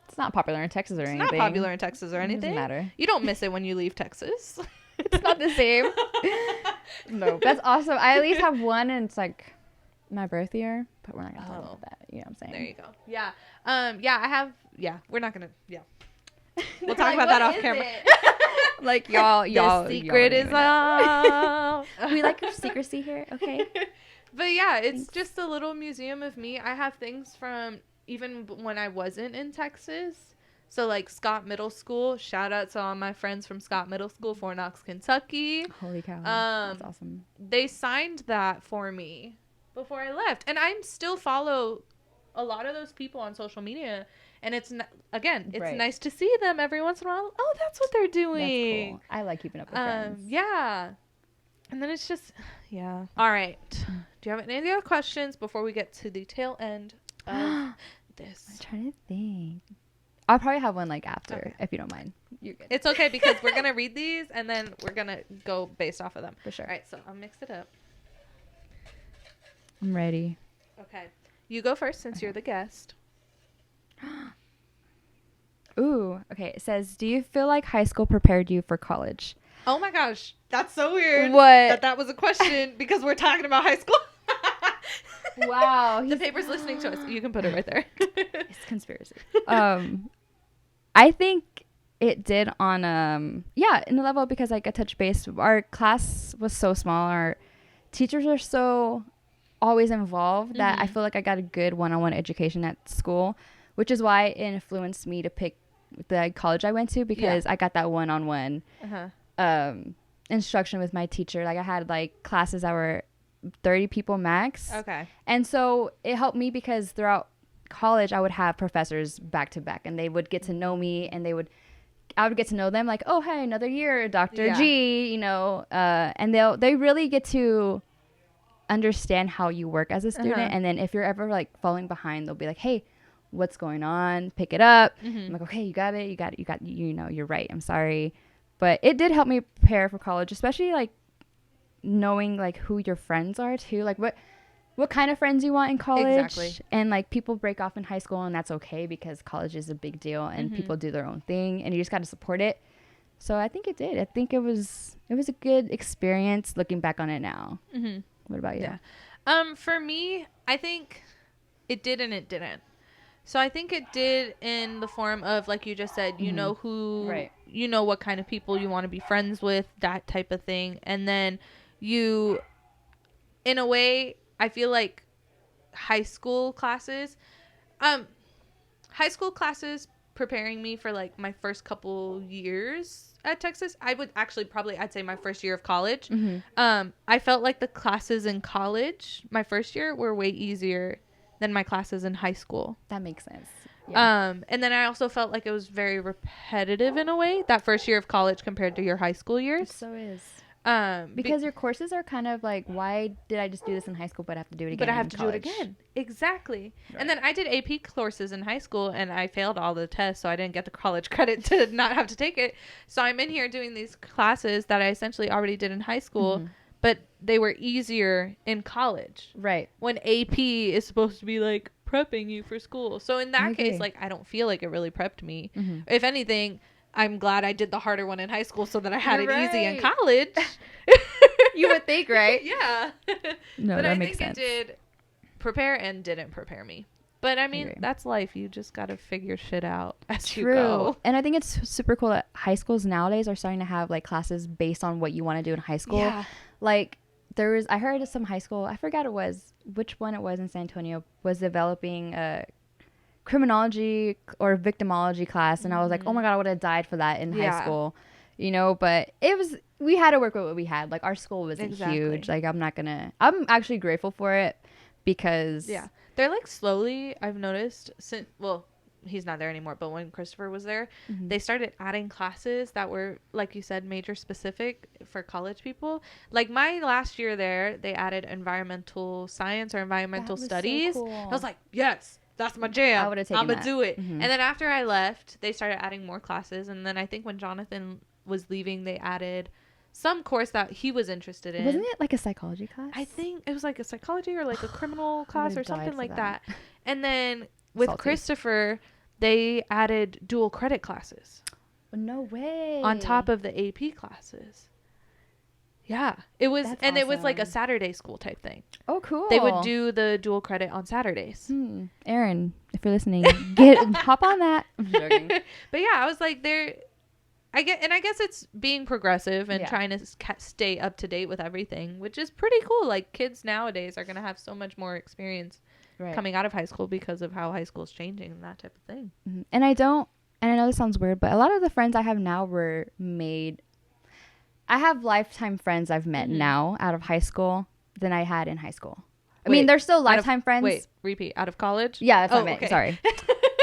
it's not popular in Texas or anything. It's not popular in Texas or anything. It doesn't matter. You don't miss it when you leave Texas. It's not the same. No, that's awesome. I at least have one, and it's like my birth year, but we're not gonna talk about that. You know what I'm saying? There you go. Yeah. I have. Yeah, we're not gonna. Yeah. We'll talk about that off camera. Like y'all. The secret is all. We like secrecy here, okay? But yeah, it's just a little museum of me. I have things from even when I wasn't in Texas. So like Scott Middle School. Shout out to all my friends from Scott Middle School, Fort Knox, Kentucky. Holy cow! That's awesome. They signed that for me before I left, and I still follow a lot of those people on social media. And it's nice to see them every once in a while. Oh, that's what they're doing. That's cool. I like keeping up with friends. Yeah. And then it's just, All right. Do you have any other questions before we get to the tail end of this? I'm trying to think. I'll probably have one like after, if you don't mind. You're good. It's okay, because we're going to read these and then we're going to go based off of them. For sure. All right. So I'll mix it up. I'm ready. Okay. You go first since you're the guest. Ooh, okay. It says, do you feel like high school prepared you for college? Oh my gosh. That's so weird. What? That was a question because we're talking about high school. Wow. The paper's listening to us. You can put it right there. It's conspiracy. I think it did on, in the level, because like a touch base. Our class was so small. Our teachers are so always involved that I feel like I got a good one-on-one education at school, which is why it influenced me to pick the college I went to, because I got that one-on-one instruction with my teacher. Like I had like classes that were 30 people max. Okay. And so it helped me because throughout college, I would have professors back to back, and they would get to know me, and I would get to know them, like, oh, hey, another year, Dr. G, you know, and they really get to understand how you work as a student. And then if you're ever like falling behind, they'll be like, hey, what's going on? Pick it up. I'm like, okay, you got it. You know, you're right. I'm sorry. But it did help me prepare for college, especially like knowing like who your friends are too. Like what kind of friends you want in college. Exactly. And like people break off in high school, and that's okay because college is a big deal and people do their own thing, and you just got to support it. So I think it did. I think it was a good experience looking back on it now. What about you? Yeah. For me, I think it did and it didn't. So I think it did in the form of, like you just said, you know who, right. You know what kind of people you want to be friends with, that type of thing. And then you, in a way, I feel like high school classes preparing me for like my first couple years at Texas, I would actually I'd say my first year of college. I felt like the classes in college, my first year, were way easier than my classes in high school. That makes sense. Yeah. And then I also felt like it was very repetitive in a way, that first year of college compared to your high school years. It so is. Because your courses are kind of like, why did I just do this in high school, but I have to do it again? But I have to do it again. Exactly. Right. And then I did AP courses in high school, and I failed all the tests, so I didn't get the college credit to not have to take it. So I'm in here doing these classes that I essentially already did in high school, but they were easier in college. Right. When AP is supposed to be like prepping you for school. So in that case, like, I don't feel like it really prepped me. If anything, I'm glad I did the harder one in high school so that I had it easy in college. You would think, right? Yeah. No, but that I makes think sense. it did prepare and didn't prepare me. But I mean, that's life. You just got to figure shit out as you go. And I think it's super cool that high schools nowadays are starting to have like classes based on what you want to do in high school. Yeah. Like I heard of some high school, I forgot which one it was in San Antonio, was developing a criminology or victimology class, and I was like, oh my god, I would have died for that in high school, you know. But we had to work with what we had. Like, our school wasn't huge. Like, I'm actually grateful for it, because they're like slowly, I've noticed, since, well, he's not there anymore, but when Christopher was there, they started adding classes that were, like you said, major specific for college people. Like, my last year there, they added environmental science or environmental studies. So cool. I was like, yes, that's my jam. I would have taken I'm gonna do it. And then after I left, they started adding more classes, and then I think when Jonathan was leaving, they added some course that he was interested in. Wasn't it like a psychology class? I think it was like a psychology or like a criminal class or something like that. And then with Christopher, they added dual credit classes. No way. On top of the AP classes. Yeah. It was, and awesome. It was like a Saturday school type thing. Oh, cool. They would do the dual credit on Saturdays. Aaron, if you're listening, hop on that. I'm joking. But yeah, I was like, I guess it's being progressive and trying to stay up to date with everything, which is pretty cool. Like, kids nowadays are going to have so much more experience coming out of high school because of how high school is changing and that type of thing. And I know this sounds weird, but a lot of the friends I have now I have lifetime friends I've met now out of high school than I had in high school. I mean, they're still lifetime friends. Wait, repeat. Out of college? Yeah, that's what I meant. Okay. Sorry.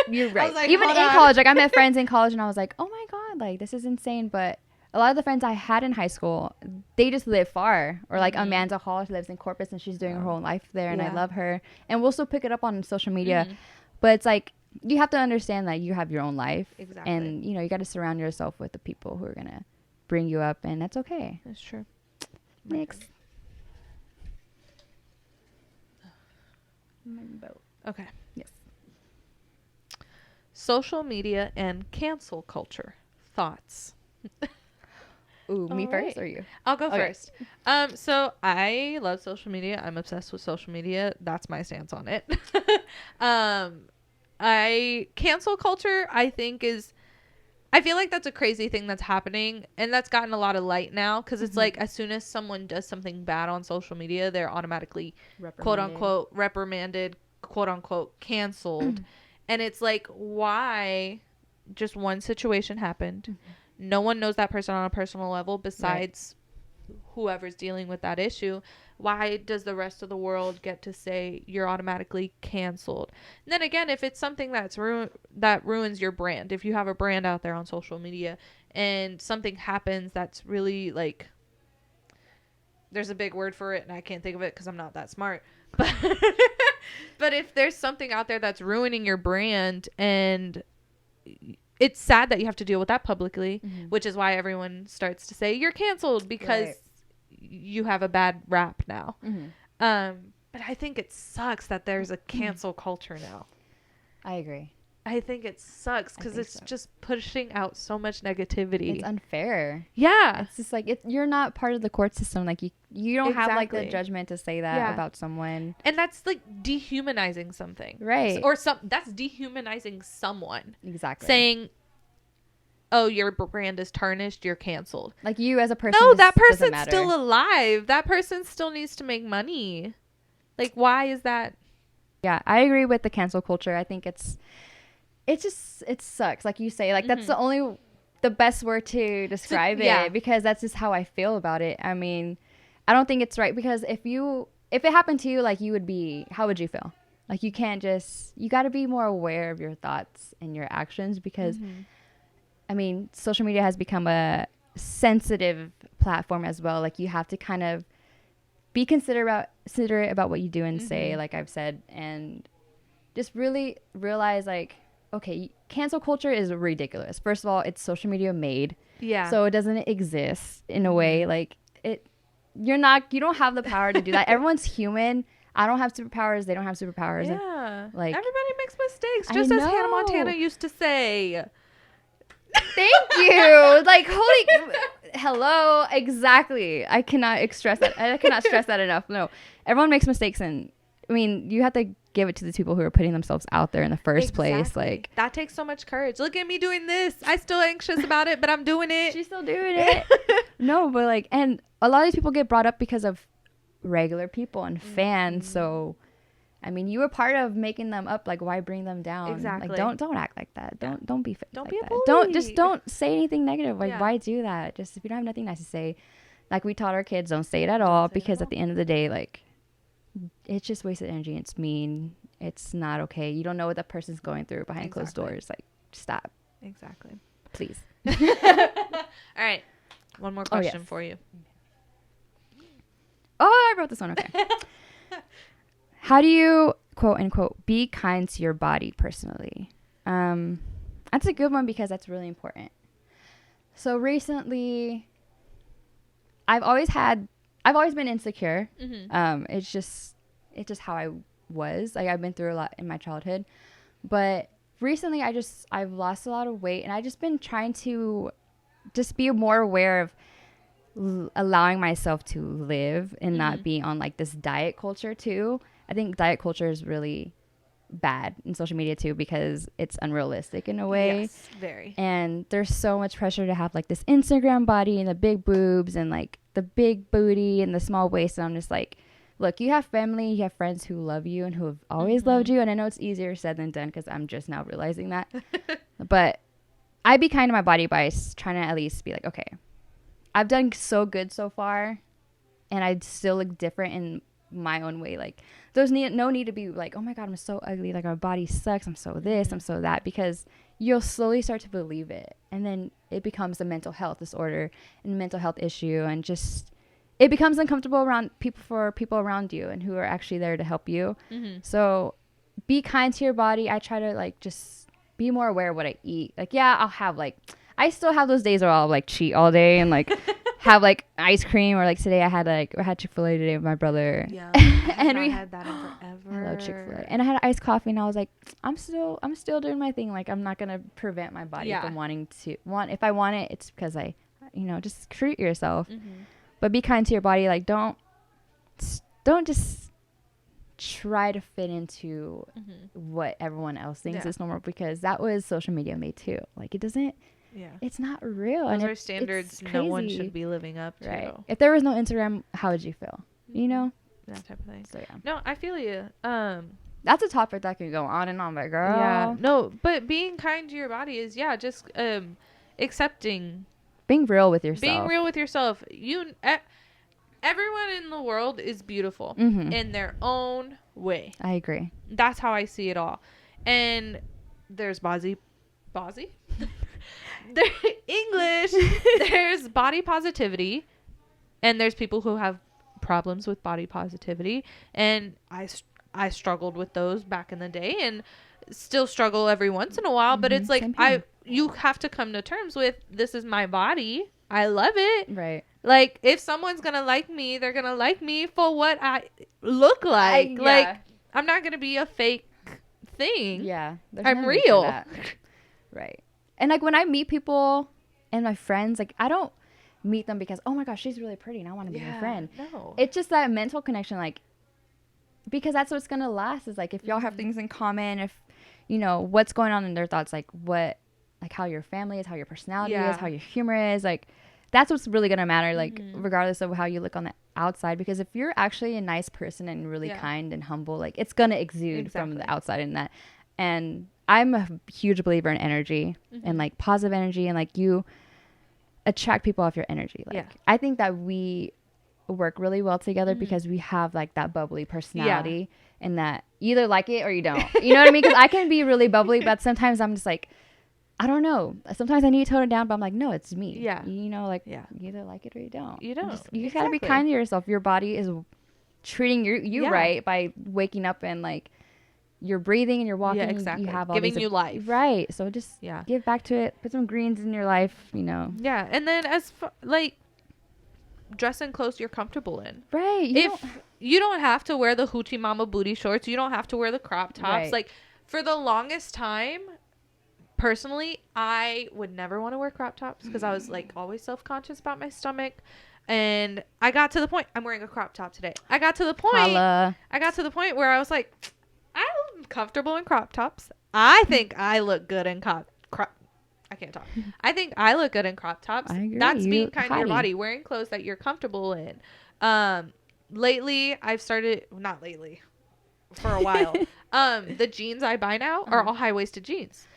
You're right. Like, even in college, like, I met friends in college, and I was like, oh my god, like, this is insane. But a lot of the friends I had in high school, they just live far. Or like Amanda Hall, she lives in Corpus, and she's doing her whole life there, and I love her. And we'll still pick it up on social media. But it's like, you have to understand that you have your own life. Exactly. And, you know, you got to surround yourself with the people who are going to bring you up, and that's okay. That's true. Next. Okay. Yes. Social media and cancel culture. Thoughts? Ooh, me first or you? I'll go first. So I love social media. I'm obsessed with social media. That's my stance on it. Cancel culture, I think, I feel like that's a crazy thing that's happening, and that's gotten a lot of light now, because it's like, as soon as someone does something bad on social media, they're automatically quote unquote reprimanded, quote unquote canceled. And it's like, why? Just one situation happened. No one knows that person on a personal level besides whoever's dealing with that issue. Why does the rest of the world get to say you're automatically canceled? And then again, if it's something that ruins your brand, if you have a brand out there on social media and something happens that's really like, there's a big word for it and I can't think of it because I'm not that smart, but but if there's something out there that's ruining your brand, and it's sad that you have to deal with that publicly, which is why everyone starts to say you're canceled because you have a bad rap now. But I think it sucks that there's a cancel culture now. I agree. I think it sucks because it's just pushing out so much negativity. It's unfair. Yeah. It's just like, you're not part of the court system. Like, you don't have like the judgment to say that about someone. And that's like dehumanizing something. Right. Or that's dehumanizing someone. Exactly. Saying, oh, your brand is tarnished, you're canceled. Like, you as a person. No, that person's still alive. That person still needs to make money. Like, why is that? Yeah, I agree with the cancel culture. I think it sucks. Like you say, like that's the best word to describe it, because that's just how I feel about it. I mean, I don't think it's right, because if it happened to you, like, how would you feel? Like, you got to be more aware of your thoughts and your actions, because I mean, social media has become a sensitive platform as well. Like, you have to kind of be considerate about what you do and say, like I've said, and just really realize, like, okay, cancel culture is ridiculous. First of all, it's social media made. Yeah. So it doesn't exist in a way. Like, you don't have the power to do that. Everyone's human. I don't have superpowers. They don't have superpowers. Yeah. Like, everybody makes mistakes, just as Hannah Montana used to say. Thank you. Like, hello. Exactly. I cannot stress that enough. No, everyone makes mistakes, and I mean, you have to give it to the people who are putting themselves out there in the first place. Like, that takes so much courage. Look at me doing this. I'm still anxious about it, but I'm doing it. She's still doing it. No, but like, and a lot of these people get brought up because of regular people and fans. So, I mean, you were part of making them up. Like, why bring them down? Exactly. Like, don't act like that. Don't be fake. Don't like be a that. bully. Don't say anything negative. Like, why do that? Just, if you don't have nothing nice to say, like we taught our kids, don't say it at all, because at the end of the day, like, it's just wasted energy. It's mean. It's not okay. You don't know what that person's going through behind closed doors. Like, stop. Exactly. Please. All right. One more question for you. Oh, I wrote this one. Okay. How do you, quote unquote, be kind to your body personally? That's a good one, because that's really important. So recently, I've always been insecure. It's just how I was. Like, I've been through a lot in my childhood, but recently I've lost a lot of weight, and I've just been trying to just be more aware of allowing myself to live and not be on like this diet culture too. I think diet culture is really bad in social media too, because it's unrealistic in a way. Yes, very. And there's so much pressure to have like this Instagram body and the big boobs and like the big booty and the small waist. And I'm just like, look, you have family, you have friends who love you and who have always loved you. And I know it's easier said than done, because I'm just now realizing that. But I be kind to my body by trying to at least be like, okay, I've done so good so far, and I still look different in my own way. Like, there's no need to be like, oh my God, I'm so ugly. Like, my body sucks. I'm so this, I'm so that, because you'll slowly start to believe it. And then it becomes a mental health disorder and a mental health issue. And just, it becomes uncomfortable for people around you and who are actually there to help you. So be kind to your body. I try to like, just be more aware of what I eat. Like, yeah, I'll have like, I still have those days where I'll like cheat all day and like have like ice cream, or like today I had Chick-fil-A today with my brother. Yeah. And we had that in forever. I love Chick-fil-A. And I had iced coffee, and I was like, I'm still doing my thing. Like, I'm not gonna prevent my body from wanting to if I want it, it's because I, just treat yourself. But be kind to your body. Like, don't just try to fit into what everyone else thinks is normal, because that was social media made too. Like, it doesn't. Yeah. It's not real. Those are standards no one should be living up to. Right. If there was no Instagram, how would you feel? That type of thing. So yeah. No, I feel you. That's a topic that could go on and on, but girl. Yeah. No, but being kind to your body is just accepting. Being real with yourself. Being real with yourself. everyone in the world is beautiful in their own way. I agree. That's how I see it all. And there's English. There's body positivity, and there's people who have problems with body positivity, and I struggled with those back in the day, and still struggle every once in a while. But it's like you have to come to terms with, this is my body. I love it. Right. Like, if someone's gonna like me, they're gonna like me for what I look like. Like, I'm not gonna be a fake thing. Yeah. I'm real. Right. And like, when I meet people and my friends, like, I don't meet them because, oh my gosh, she's really pretty and I want to be her friend. No. It's just that mental connection, like, because that's what's gonna last, is like, if y'all have things in common, if you know what's going on in their thoughts, like how your family is, how your personality is, how your humor is, like, that's what's really gonna matter, like, regardless of how you look on the outside. Because if you're actually a nice person and really kind and humble, like, it's gonna exude from the outside in that. And I'm a huge believer in energy and like positive energy, and like, you attract people off your energy. Like, I think that we work really well together because we have like that bubbly personality, and that you either like it or you don't. You know what I mean? Because I can be really bubbly, but sometimes I'm just like, I don't know. Sometimes I need to tone it down, but I'm like, no, it's me. Yeah. You know, like, you either like it or you don't. You don't. You gotta be kind to yourself. Your body is treating you right by waking up, and like, you're breathing and you're walking. Yeah, exactly. You have all giving you life. Right. So just give back to it. Put some greens in your life, you know. Yeah. And then like, dress in clothes you're comfortable in. Right. You don't have to wear the hoochie mama booty shorts. You don't have to wear the crop tops. Right. Like, for the longest time, personally, I would never want to wear crop tops because I was like always self-conscious about my stomach. And I got to the point, I'm wearing a crop top today. I got to the point where I was like, I'm comfortable in crop tops. I think I look good in I can't talk. I think I look good in crop tops. I agree. That's being kind to your body, wearing clothes that you're comfortable in. Lately, I've started, not lately, for a while. The jeans I buy now are all high-waisted jeans.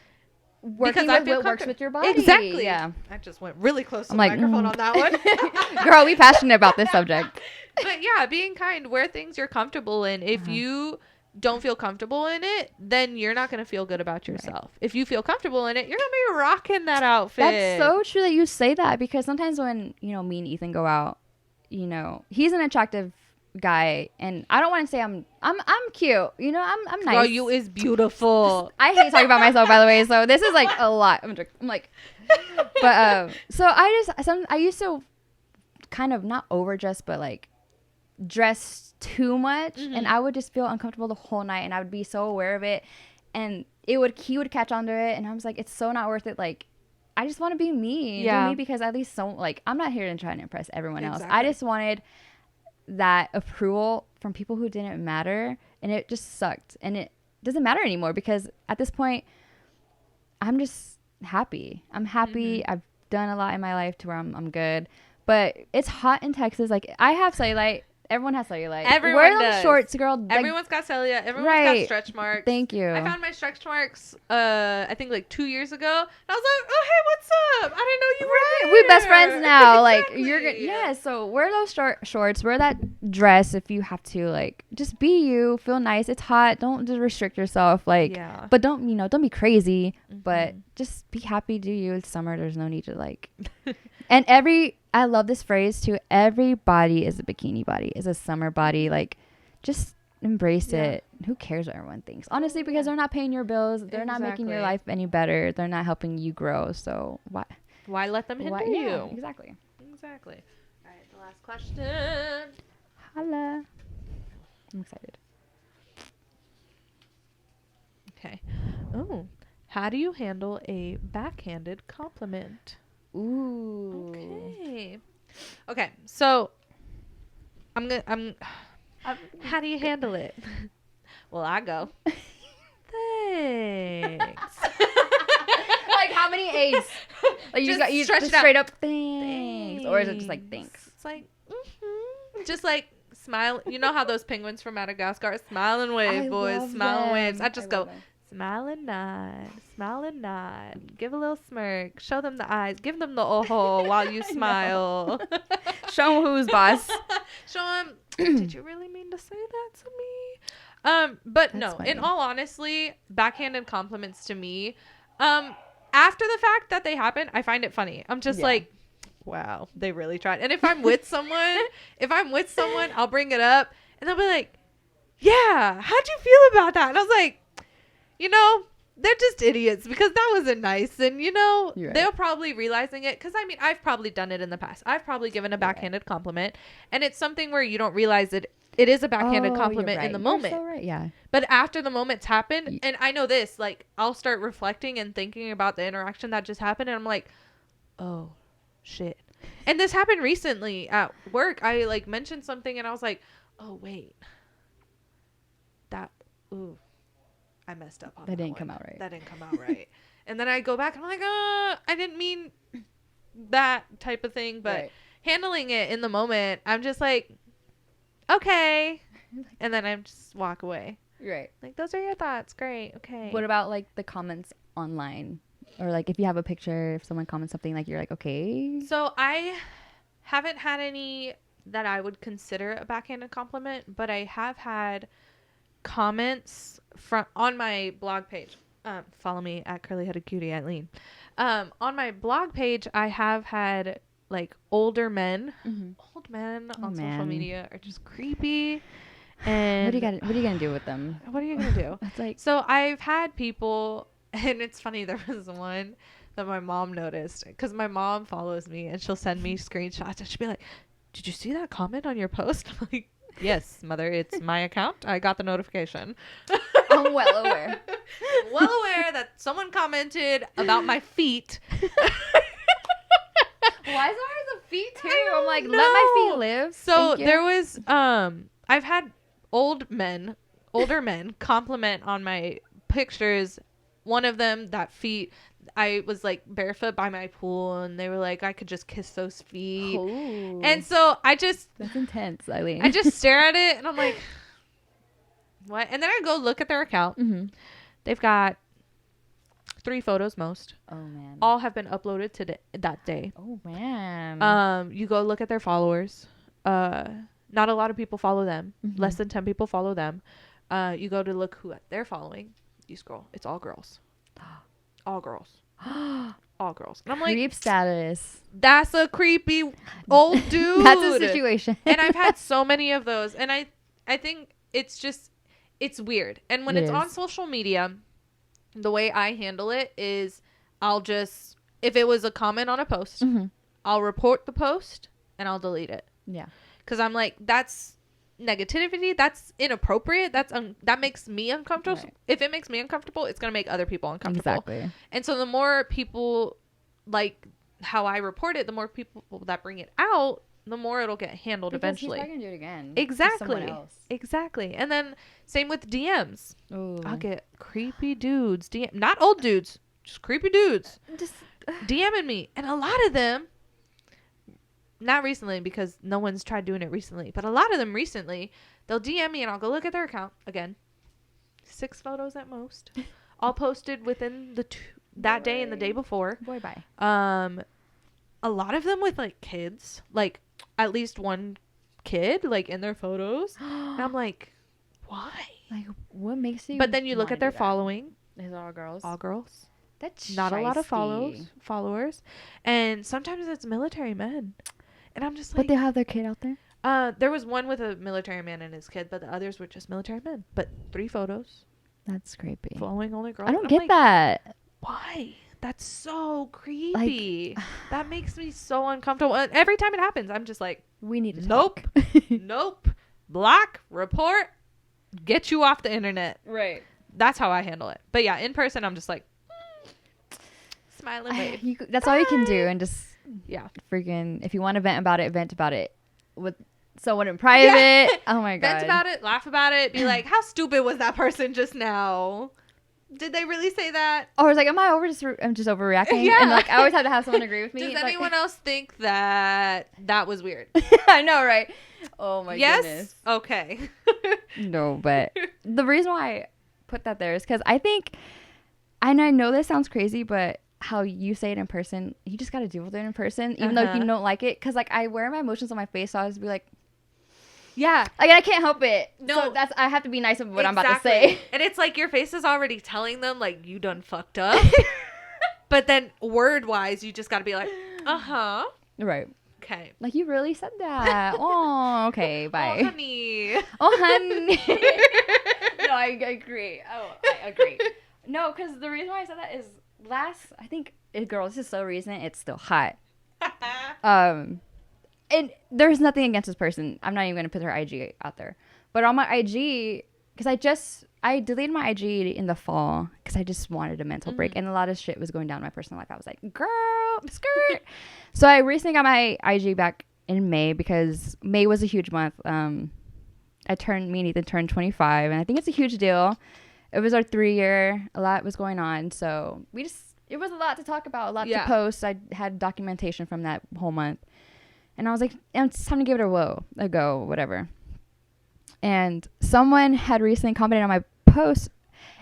Because I feel works with your body. Exactly. Yeah. I just went really close to the microphone on that one. Girl, we passionate about this subject. But yeah, being kind, wear things you're comfortable in. If you don't feel comfortable in it, then you're not going to feel good about yourself. Right. If you feel comfortable in it, you're going to be rocking that outfit. That's so true that you say that, because sometimes when, you know, me and Ethan go out, you know, he's an attractive guy, and I don't want to say I'm cute, you know, I'm nice. Girl, you is beautiful. I hate talking about myself, by the way, so this is like a lot. I'm like, but so I used to kind of not overdress, but like dress too much, and I would just feel uncomfortable the whole night, and I would be so aware of it, and he would catch on to it, and I was like, it's so not worth it. Like, I just want to be me, do me, because at least like, I'm not here to try and impress everyone else. I just wanted that approval from people who didn't matter, and it just sucked, and it doesn't matter anymore, because at this point I'm just happy. I've done a lot in my life to where I'm good, but it's hot in Texas. Like, I have cellulite. Everyone has cellulite. Wear those shorts, girl. Everyone's got cellulite. Everyone's got stretch marks. Thank you. I found my stretch marks, I think like 2 years ago. And I was like, oh, hey, what's up? I didn't know you were here. We're best friends now. Exactly. Like, you're good. Yeah, so wear those shorts. Wear that dress if you have to. Like, just be you. Feel nice. It's hot. Don't just restrict yourself. Like, but don't be crazy. But just be happy. Do you. It's summer. There's no need to, like... And I love this phrase too. Every body is a bikini body, is a summer body. Like, just embrace it. Who cares what everyone thinks? Honestly, because they're not paying your bills. They're not making your life any better. They're not helping you grow. So why let them hinder you? Yeah, exactly. All right, the last question. Holla. I'm excited. Okay. Oh, how do you handle a backhanded compliment? Ooh. Okay. So how do you handle it? Well, I go, thanks. Like, how many A's? Like, you just straight up thanks. Or is it just like thanks? It's like just like smile. You know how those penguins from Madagascar smile and wave, boys, smile and waves. I just go Smile and nod. Smile and nod. Give a little smirk. Show them the eyes. Give them the oho while you smile. Show them who's boss. Show them, did you really mean to say that to me? But That's no, funny. in all honesty, backhanded compliments to me, after the fact that they happen, I find it funny. I'm just like, wow, they really tried. And if I'm with someone, I'll bring it up and they'll be like, yeah, how'd you feel about that? And I was like, you know, they're just idiots because that wasn't nice. And, you know, You're right. they'll probably realizing it. Because, I mean, I've probably done it in the past. I've probably given a backhanded compliment. And it's something where you don't realize it is a backhanded compliment in the moment. You're so right. Yeah. But after the moment's happened, and I know this, like, I'll start reflecting and thinking about the interaction that just happened. And I'm like, oh, shit. And this happened recently at work. I, like, mentioned something and I was like, oh, wait. I messed up on that. That didn't come out right. That didn't come out right. And then I go back and I'm like, I didn't mean that type of thing. But handling it in the moment, I'm just like, okay. And then I just walk away. Right. Like, those are your thoughts. Great. Okay. What about like the comments online? Or like if you have a picture, if someone comments something, like you're like, okay. So I haven't had any that I would consider a backhanded compliment, but I have had comments on my blog page. Follow me at curlyheadedcutie, Eileen. On my blog page, I have had like older men. Mm-hmm. Old men on social media are just creepy. And what are you gonna do with them? What are you gonna do? That's like, so I've had people, and it's funny. There was one that my mom noticed because my mom follows me, and she'll send me screenshots, and she'll be like, "Did you see that comment on your post?" I'm like, yes, mother, it's my account. I got the notification. I'm well aware. Well aware that someone commented about my feet. Why is ours a feet too? I'm like, let my feet live. So there was, I've had older men compliment on my pictures. One of them, that feet, I was like barefoot by my pool and they were like, I could just kiss those feet. Ooh. And so that's intense, Eileen. I just stare at it and I'm like, what? And then I go look at their account. Mm-hmm. They've got 3 photos most. Oh man. All have been uploaded that day. Oh man. You go look at their followers. Not a lot of people follow them. Mm-hmm. Less than 10 people follow them. You go to look who they're following. You scroll. It's all girls. All girls. All girls. And I'm like, creep status. That's a creepy old dude. That's a situation. And I've had so many of those. And I think it's weird. And when it's on social media, the way I handle it is if it was a comment on a post, mm-hmm. I'll report the post and I'll delete it. Yeah. Because I'm like, that's negativity. That's inappropriate. That makes me uncomfortable. Right. If it makes me uncomfortable, it's going to make other people uncomfortable. Exactly. And so the more people like how I report it, the more people that bring it out, the more it'll get handled eventually. He's probably gonna do it again. Exactly. Else. Exactly. And then same with DMs. Ooh. I'll get creepy dudes. Not old dudes, just creepy dudes. Just DMing me. And a lot of them, not recently because no one's tried doing it recently, but a lot of them recently, they'll DM me and I'll go look at their account. Again, 6 photos at most. All posted within that day and the day before. Boy, bye. A lot of them with like kids, like at least one kid, like in their photos. And I'm like, why? Like, what makes you? But then you look at their following. Is it all girls? All girls. That's not a lot of shiesty. followers. And sometimes it's military men. And I'm just like, but they have their kid out there? There was one with a military man and his kid, but the others were just military men. But 3 photos. That's creepy. Following only girls. I don't get that. Why? That's so creepy. That makes me so uncomfortable. And every time it happens, I'm just like, we need to nope. talk. Nope. Block. Report. Get you off the internet. Right. That's how I handle it. But yeah, in person, I'm just like, smile and wave. That's all you can do. And just, yeah. Freaking, if you want to vent about it with someone in private. Yeah. Oh my God. Vent about it. Laugh about it. Be like, how stupid was that person just now? Did they really say that? Or it's like, I'm just overreacting? Yeah. And like, I always have to have someone agree with me. Does anyone else think that was weird? I know, right? Oh my goodness. Okay. No, but the reason why put that there is because I think, and I know this sounds crazy, but how you say it in person, you just got to deal with it in person, even though you don't like it. Because, like, I wear my emotions on my face, so I was be like, yeah. Like, I can't help it. No. So I have to be nice with what I'm about to say. And it's like your face is already telling them, like, you done fucked up. But then word-wise, you just got to be like, uh-huh. Right. Okay. Like, you really said that. Oh, okay, bye. Oh, honey. Oh, honey. No, I agree. Oh, I agree. No, because the reason why I said that is I think, girl, this is so recent. It's still hot. And there's nothing against this person. I'm not even going to put her IG out there. But on my IG, because I deleted my IG in the fall because I just wanted a mental break. And a lot of shit was going down in my personal life. I was like, girl, skirt. So I recently got my IG back in May because May was a huge month. Me and Ethan turned 25. And I think it's a huge deal. It was our 3-year. A lot was going on. So it was a lot to talk about, a lot to post. I had documentation from that whole month. And I was like, it's time to give it a go, whatever. And someone had recently commented on my post.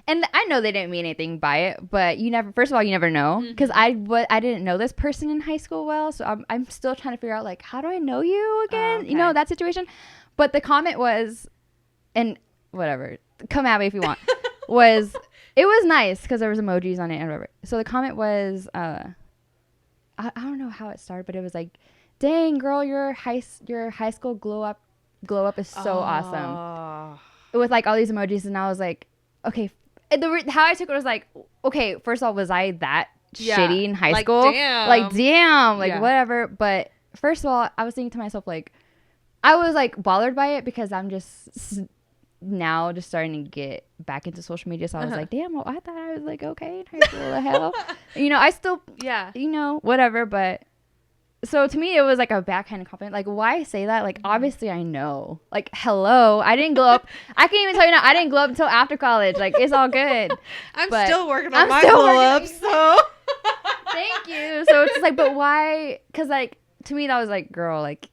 And I know they didn't mean anything by it, but first of all, you never know. Because I didn't know this person in high school well. So I'm still trying to figure out, like, how do I know you again? Okay. You know, that situation. But the comment was, and whatever, come at me if you want, it was nice because there was emojis on it and whatever. So the comment was, I don't know how it started, but it was like, dang, girl, your high school glow up is so awesome. With like all these emojis. And I was like, okay. How I took it was like, okay, first of all, was I that shitty in high school? Damn. Whatever. But first of all, I was thinking to myself, like, I was like bothered by it because I'm just now just starting to get back into social media. So I was like, damn, well, I thought I was like, okay, in high school, the hell. I still, whatever. But so to me, it was like a backhanded compliment. Like, why say that? Like, obviously I know. Like, hello, I didn't glow up. I can't even tell you now, I didn't glow up until after college. Like, it's all good. I'm still working on my glow up, so. Thank you. So it's just like, but why? Because, like, to me, that was like, girl, like,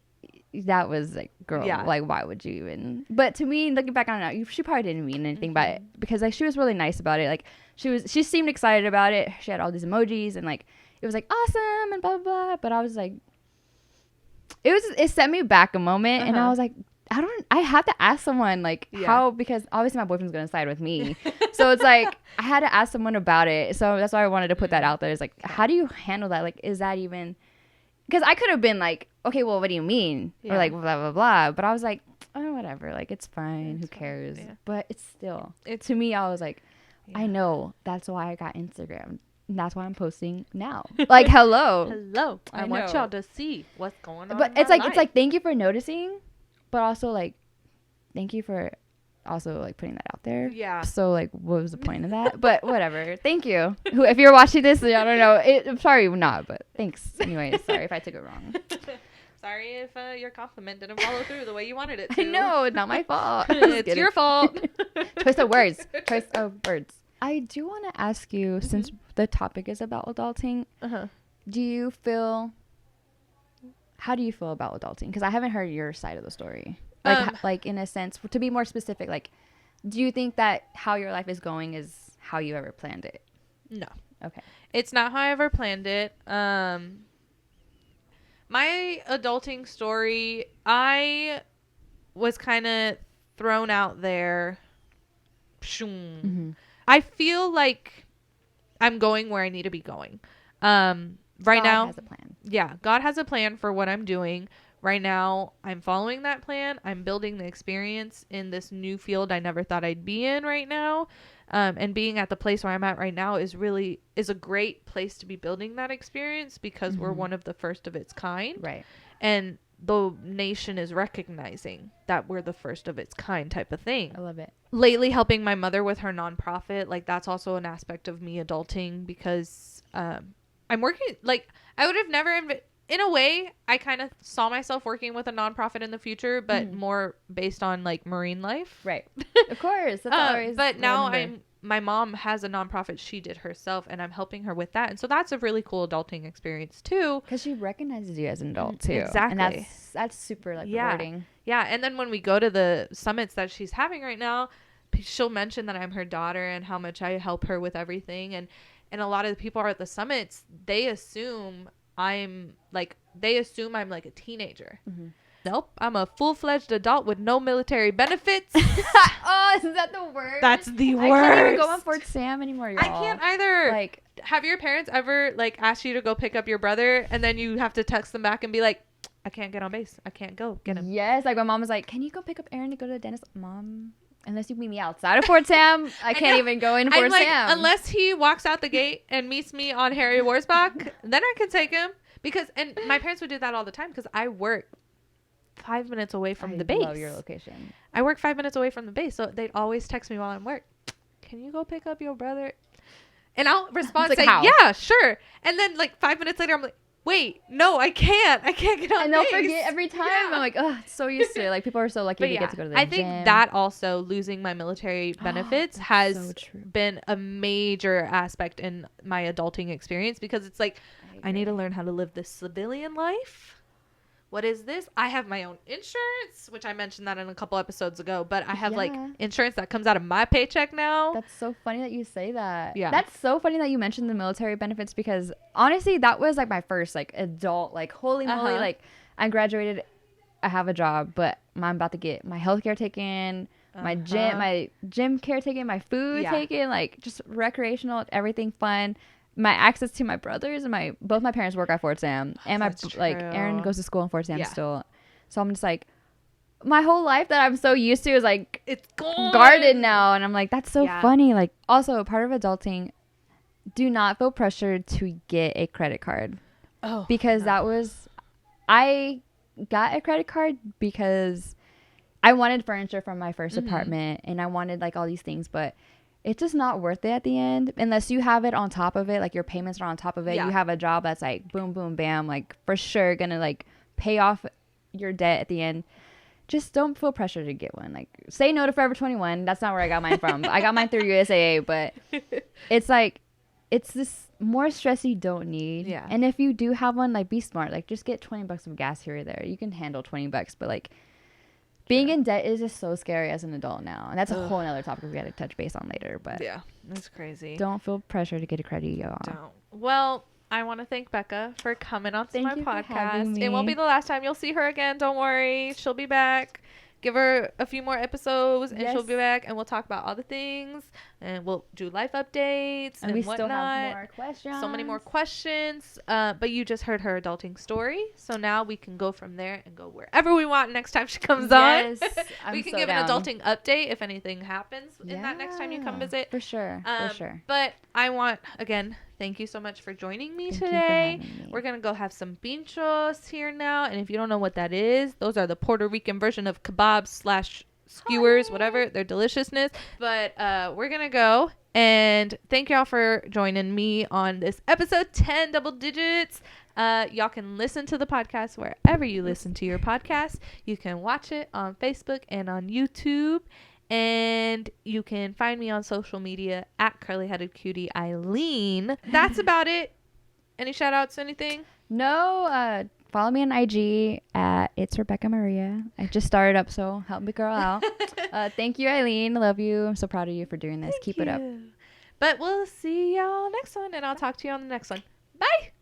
that was like, girl, like, why would you even? But to me, looking back on it, she probably didn't mean anything by it because, like, she was really nice about it. Like, she seemed excited about it. She had all these emojis and, like, it was like awesome and blah blah blah. But I was like, it set me back a moment, and I was like, I have to ask someone like how, because obviously my boyfriend's gonna side with me, so it's like I had to ask someone about it. So that's why I wanted to put that out there. It's like, how do you handle that? Like, is that even? Because I could have been like, okay, well, what do you mean? Or like blah blah blah. But I was like, oh, whatever. Like, it's fine. Who cares? Yeah. But it's still, to me, I was like, I know that's why I got Instagram. And that's why I'm posting now. Like, hello. I want y'all to see what's going on. But it's like, thank you for noticing, but also like, thank you for also like putting that out there. Yeah. So like, what was the point of that? But whatever. Thank you. If you're watching this, I don't know. I'm sorry, not, but thanks. Anyways, sorry if I took it wrong. Sorry if your compliment didn't follow through the way you wanted it to. I know, not my fault. It's your fault. Choice of words. I do want to ask you, since the topic is about adulting, how do you feel about adulting? Because I haven't heard your side of the story. Like in a sense, to be more specific, like, do you think that how your life is going is how you ever planned it? No. Okay. It's not how I ever planned it. My adulting story, I was kind of thrown out there. I feel like I'm going where I need to be going. Right now, God has a plan. Yeah, God has a plan for what I'm doing. Right now, I'm following that plan. I'm building the experience in this new field I never thought I'd be in right now. And being at the place where I'm at right now is a great place to be building that experience because we're one of the first of its kind. Right. And the nation is recognizing that we're the first of its kind type of thing. I love it. Lately, helping my mother with her nonprofit, like, that's also an aspect of me adulting because I'm working, like, I would have never, in a way, I kind of saw myself working with a nonprofit in the future, but more based on, like, marine life. Right. Of course. That's always but now my mom has a nonprofit she did herself, and I'm helping her with that. And so that's a really cool adulting experience, too. Because she recognizes you as an adult, too. Exactly. And that's super, like, rewarding. Yeah. And then when we go to the summits that she's having right now, she'll mention that I'm her daughter and how much I help her with everything. And a lot of the people are at the summits, they assume I'm like a teenager. Mm-hmm. Nope, I'm a full-fledged adult with no military benefits. Oh, is that the worst? That's the worst. I can't even go on Fort Sam anymore, y'all. I can't either. Like, have your parents ever like asked you to go pick up your brother and then you have to text them back and be like, I can't get on base. I can't go get him. Yes, like my mom was like, can you go pick up Aaron to go to the dentist? Mom, unless you meet me outside of Fort Sam, I can't even go in Fort Sam. Unless he walks out the gate and meets me on Harry Warsbach, then I can take him. And my parents would do that all the time because I work 5 minutes away from the base. I love your location. I work 5 minutes away from the base, so they'd always text me while I'm work. Can you go pick up your brother? And I'll respond like, say, how? Yeah, sure. And then like 5 minutes later, I'm like, wait, no, I can't get on and base. they'll forget every time. Yeah. I'm like, oh, so used to it. Like people are so lucky to get to go to the gym. I think that also losing my military benefits has been a major aspect in my adulting experience because it's like I need to learn how to live this civilian life. What is this? I have my own insurance, which I mentioned that in a couple episodes ago, but I have like insurance that comes out of my paycheck now. That's so funny that you say that. Yeah. That's so funny that you mentioned the military benefits because honestly, that was like my first like adult, like holy moly, like I graduated, I have a job, but I'm about to get my healthcare taken, my gym care taken, my food taken, like just recreational, everything fun. My access to my brothers and both my parents work at Fort Sam and Aaron goes to school in Fort Sam still. So I'm just like, my whole life that I'm so used to is like, it's gone. Guarded now. And I'm like, that's so funny. Like also a part of adulting, do not feel pressured to get a credit card. Oh, because I got a credit card because I wanted furniture from my first apartment and I wanted like all these things, but it's just not worth it at the end unless you have it on top of it, like your payments are on top of it. You have a job that's like boom boom bam, like for sure gonna like pay off your debt at the end. Just don't feel pressure to get one. Like say no to Forever 21. That's not where I got mine from. I got mine through USAA, but it's like it's this more stress you don't need. Yeah. And if you do have one, like be smart. Like just get $20 of gas here or there. You can handle $20, but like being in debt is just so scary as an adult now. And that's a whole other topic we got to touch base on later. But yeah, that's crazy. Don't feel pressure to get a credit, y'all. Don't. Well, I want to thank Becca for coming on to my podcast. It won't be the last time you'll see her again. Don't worry. She'll be back. Give her a few more episodes and she'll be back and we'll talk about all the things and we'll do life updates and we whatnot. Still have more questions. So many more questions. But you just heard her adulting story. So now we can go from there and go wherever we want next time she comes on. We can give an adulting update if anything happens in that next time you come visit. For sure. But I want, again, thank you so much for joining me today. We're going to go have some pinchos here now. And if you don't know what that is, those are the Puerto Rican version of kebabs / skewers, whatever, their deliciousness. But we're going to go. And thank y'all for joining me on this episode 10 double digits. Y'all can listen to the podcast wherever you listen to your podcast. You can watch it on Facebook and on YouTube. And you can find me on social media at curlyheadedcutie Eileen. That's about it. Any shout outs, anything? No, follow me on IG at It's Rebecca Maria. I just started up, so help me girl out. Thank you, Eileen. Love you. I'm so proud of you for doing this. Keep it up. But we'll see y'all next one, and I'll talk to you on the next one. Bye.